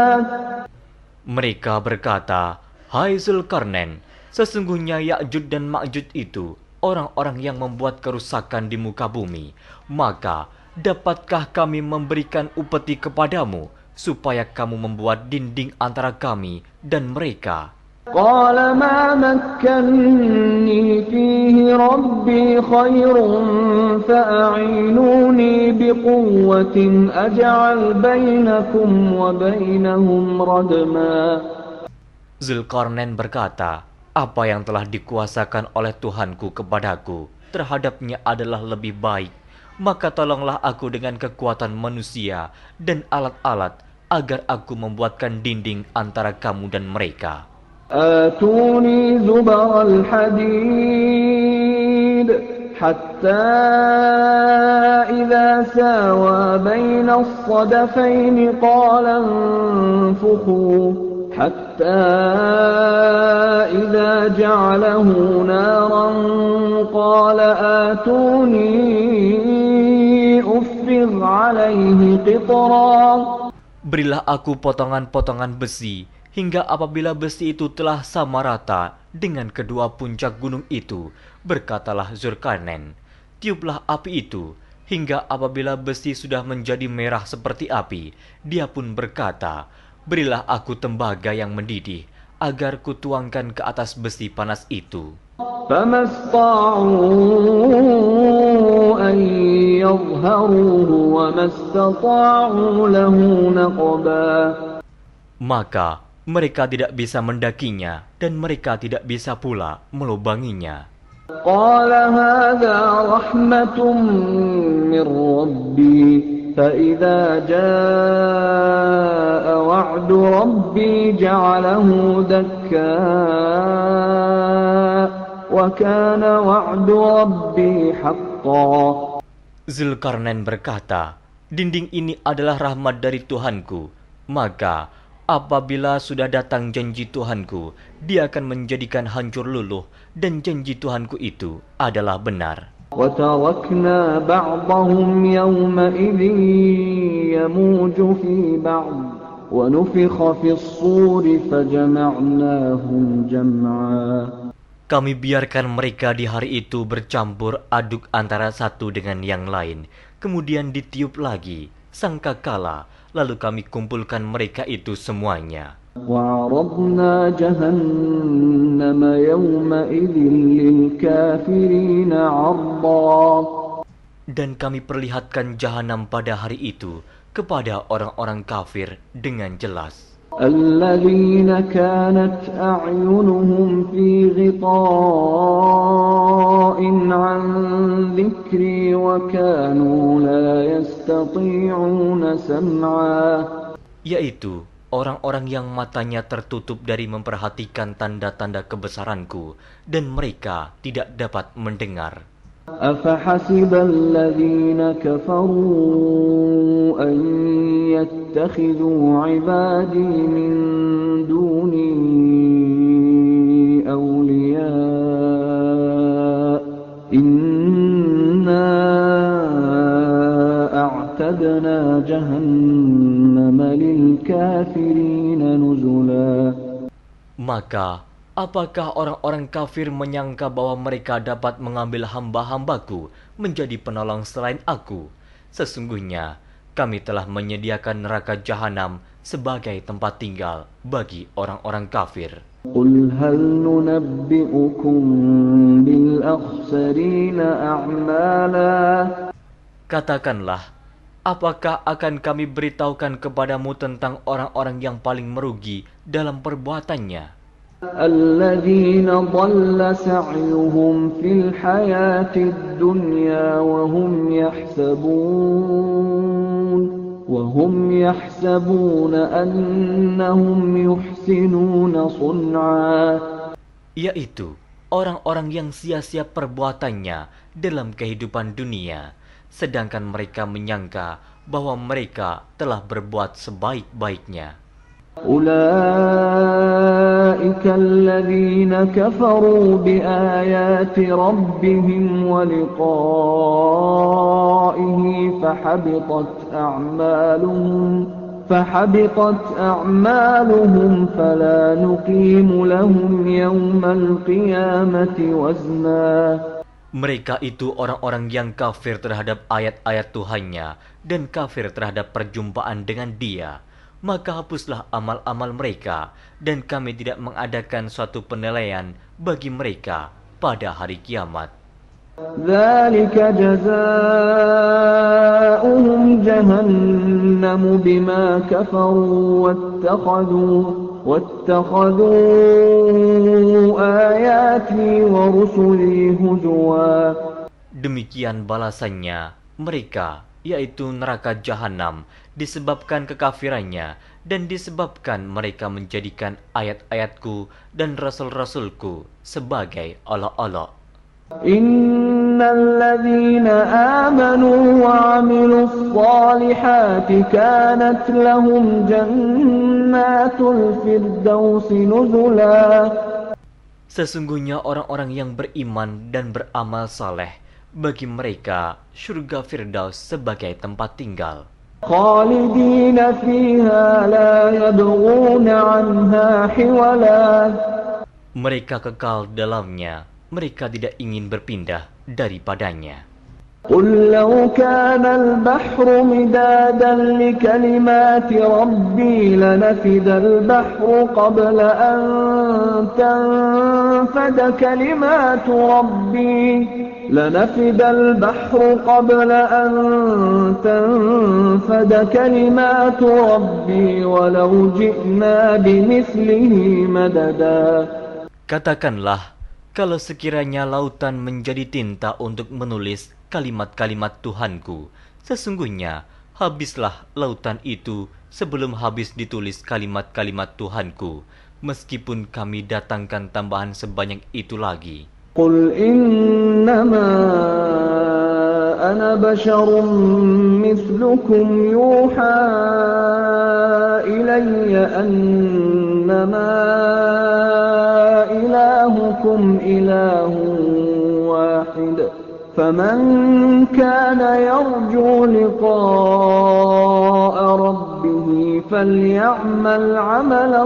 Mereka berkata, Hai Zulkarnain, sesungguhnya Ya'juj dan Ma'juj itu orang-orang yang membuat kerusakan di muka bumi. Maka dapatkah kami memberikan upeti kepadamu supaya kamu membuat dinding antara kami dan mereka? قال ما مكني فيه ربي خير فأعينوني بقوة أجعل بينكم وبينهم ردما. Zulkarnain berkata, apa yang telah dikuasakan oleh Tuhanku kepadaku terhadapnya adalah lebih baik. Maka tolonglah aku dengan kekuatan manusia dan alat-alat agar aku membuatkan dinding antara kamu dan mereka. آتوني زبر الحديد حتى إذا ساوى بين الصدفين قال انفخوا حتى إذا جعله نارا قال آتوني أفرغ عليه قطرا. Berilah aku potongan-potongan besi, hingga apabila besi itu telah sama rata dengan kedua puncak gunung itu, berkatalah Zulkarnain, tiuplah api itu, hingga apabila besi sudah menjadi merah seperti api, dia pun berkata, berilah aku tembaga yang mendidih, agar kutuangkan ke atas besi panas itu. فما استطاعوا أن يظهروه وما استطاعوا له نقبا. Maka mereka tidak bisa mendakinya dan mereka tidak bisa pula melubanginya. قال هذا رحمة من ربي فإذا جاء وعد ربي جعله دكا وكان وعد ربي حقا. Zulkarnain berkata, dinding ini adalah rahmat dari Tuhanku, maka apabila sudah datang janji Tuhanku, dia akan menjadikan hancur luluh, dan janji Tuhanku itu adalah benar. وتركنا بعضهم يومئذ يموج في بعض ونفخ في الصور فجمعناهم جمعا. Kami biarkan mereka di hari itu bercampur aduk antara satu dengan yang lain, kemudian ditiup lagi sangkakala, lalu kami kumpulkan mereka itu semuanya. وعرضنا جهنم يومئذ للكافرين عرضا. Dan kami perlihatkan jahanam pada hari itu kepada orang-orang kafir dengan jelas. الذين كانت أعينهم في غطاء عن ذكري وكانوا لا يستطيعون سمعا. Yaitu orang-orang yang matanya tertutup dari memperhatikan tanda-tanda kebesaranku dan mereka tidak dapat mendengar. أفحسب الذين كفروا أن يتخذوا عبادي من دوني أولياء إنا أعتدنا جهنم للكافرين نزلا. Maka apakah orang-orang kafir menyangka bahwa mereka dapat mengambil hamba-hambaku menjadi penolong selain aku? Sesungguhnya kami telah menyediakan neraka jahanam sebagai tempat tinggal bagi orang-orang kafir. Qul hal nunabbi'ukum bil akhsarina a'mala. Katakanlah, apakah akan kami beritahukan kepadamu tentang orang-orang yang paling merugi dalam perbuatannya? الذين ضل سعيهم في الحياة الدنيا وهم يحسبون أنهم يحسنون صنعا. Yaitu orang-orang yang sia-sia perbuatannya dalam kehidupan dunia, sedangkan mereka menyangka bahwa mereka telah berbuat sebaik-baiknya. أولئك الذين كفروا بآيات ربهم ولقائه فحبطت أعمالهم فحبطت أعمالهم فلا نقيم لهم يوم القيامة وزنا. Mereka itu orang-orang yang kafir terhadap ayat-ayat Tuhannya dan kafir terhadap perjumpaan dengan Dia. Maka hapuslah amal-amal mereka, dan kami tidak mengadakan suatu penilaian bagi mereka pada hari kiamat. ذلك جزاؤهم جهنم بما كفروا واتخذوا آياتي ورسلي هزوا. Demikian balasannya mereka, yaitu neraka jahanam, disebabkan kekafirannya dan disebabkan mereka menjadikan ayat-ayatku dan rasul-rasulku sebagai olok-olok. Innal ladzina amanu wa 'amilus shalihati kanat lahum jannatul firdausi nuzula. Sesungguhnya orang-orang yang beriman dan beramal saleh, bagi mereka surga Firdaus sebagai tempat tinggal. Khalidina fiha la yabghuna 'anha hiwala. Mereka kekal dalamnya, mereka tidak ingin berpindah daripadanya. قل لو كان البحر مدادا لكلمات ربي لنفد البحر قبل أن تنفد كلمات ربي ولو جئنا بمثله مددا. Katakanlah, kalau sekiranya lautan menjadi tinta untuk menulis kalimat-kalimat Tuhanku, sesungguhnya habislah lautan itu sebelum habis ditulis kalimat-kalimat Tuhanku, meskipun kami datangkan tambahan sebanyak itu lagi. Qul innama ana basyarum mithlukum yuha ilayya annama ilahukum ilahun wahid. فمن كان يرجو لقاء ربه فليعمل عملا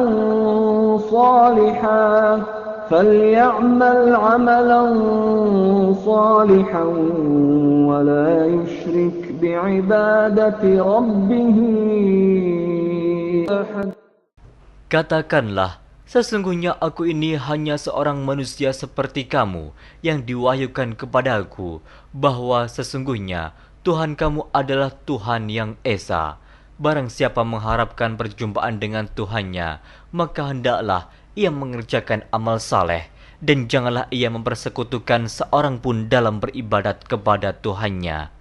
صالحا ولا يشرك بعبادة ربه أحد. Katakanlah, sesungguhnya aku ini hanya seorang manusia seperti kamu yang diwahyukan kepadaku, bahwa sesungguhnya Tuhan kamu adalah Tuhan yang Esa. Barang siapa mengharapkan perjumpaan dengan Tuhannya, maka hendaklah ia mengerjakan amal saleh, dan janganlah ia mempersekutukan seorang pun dalam beribadat kepada Tuhannya.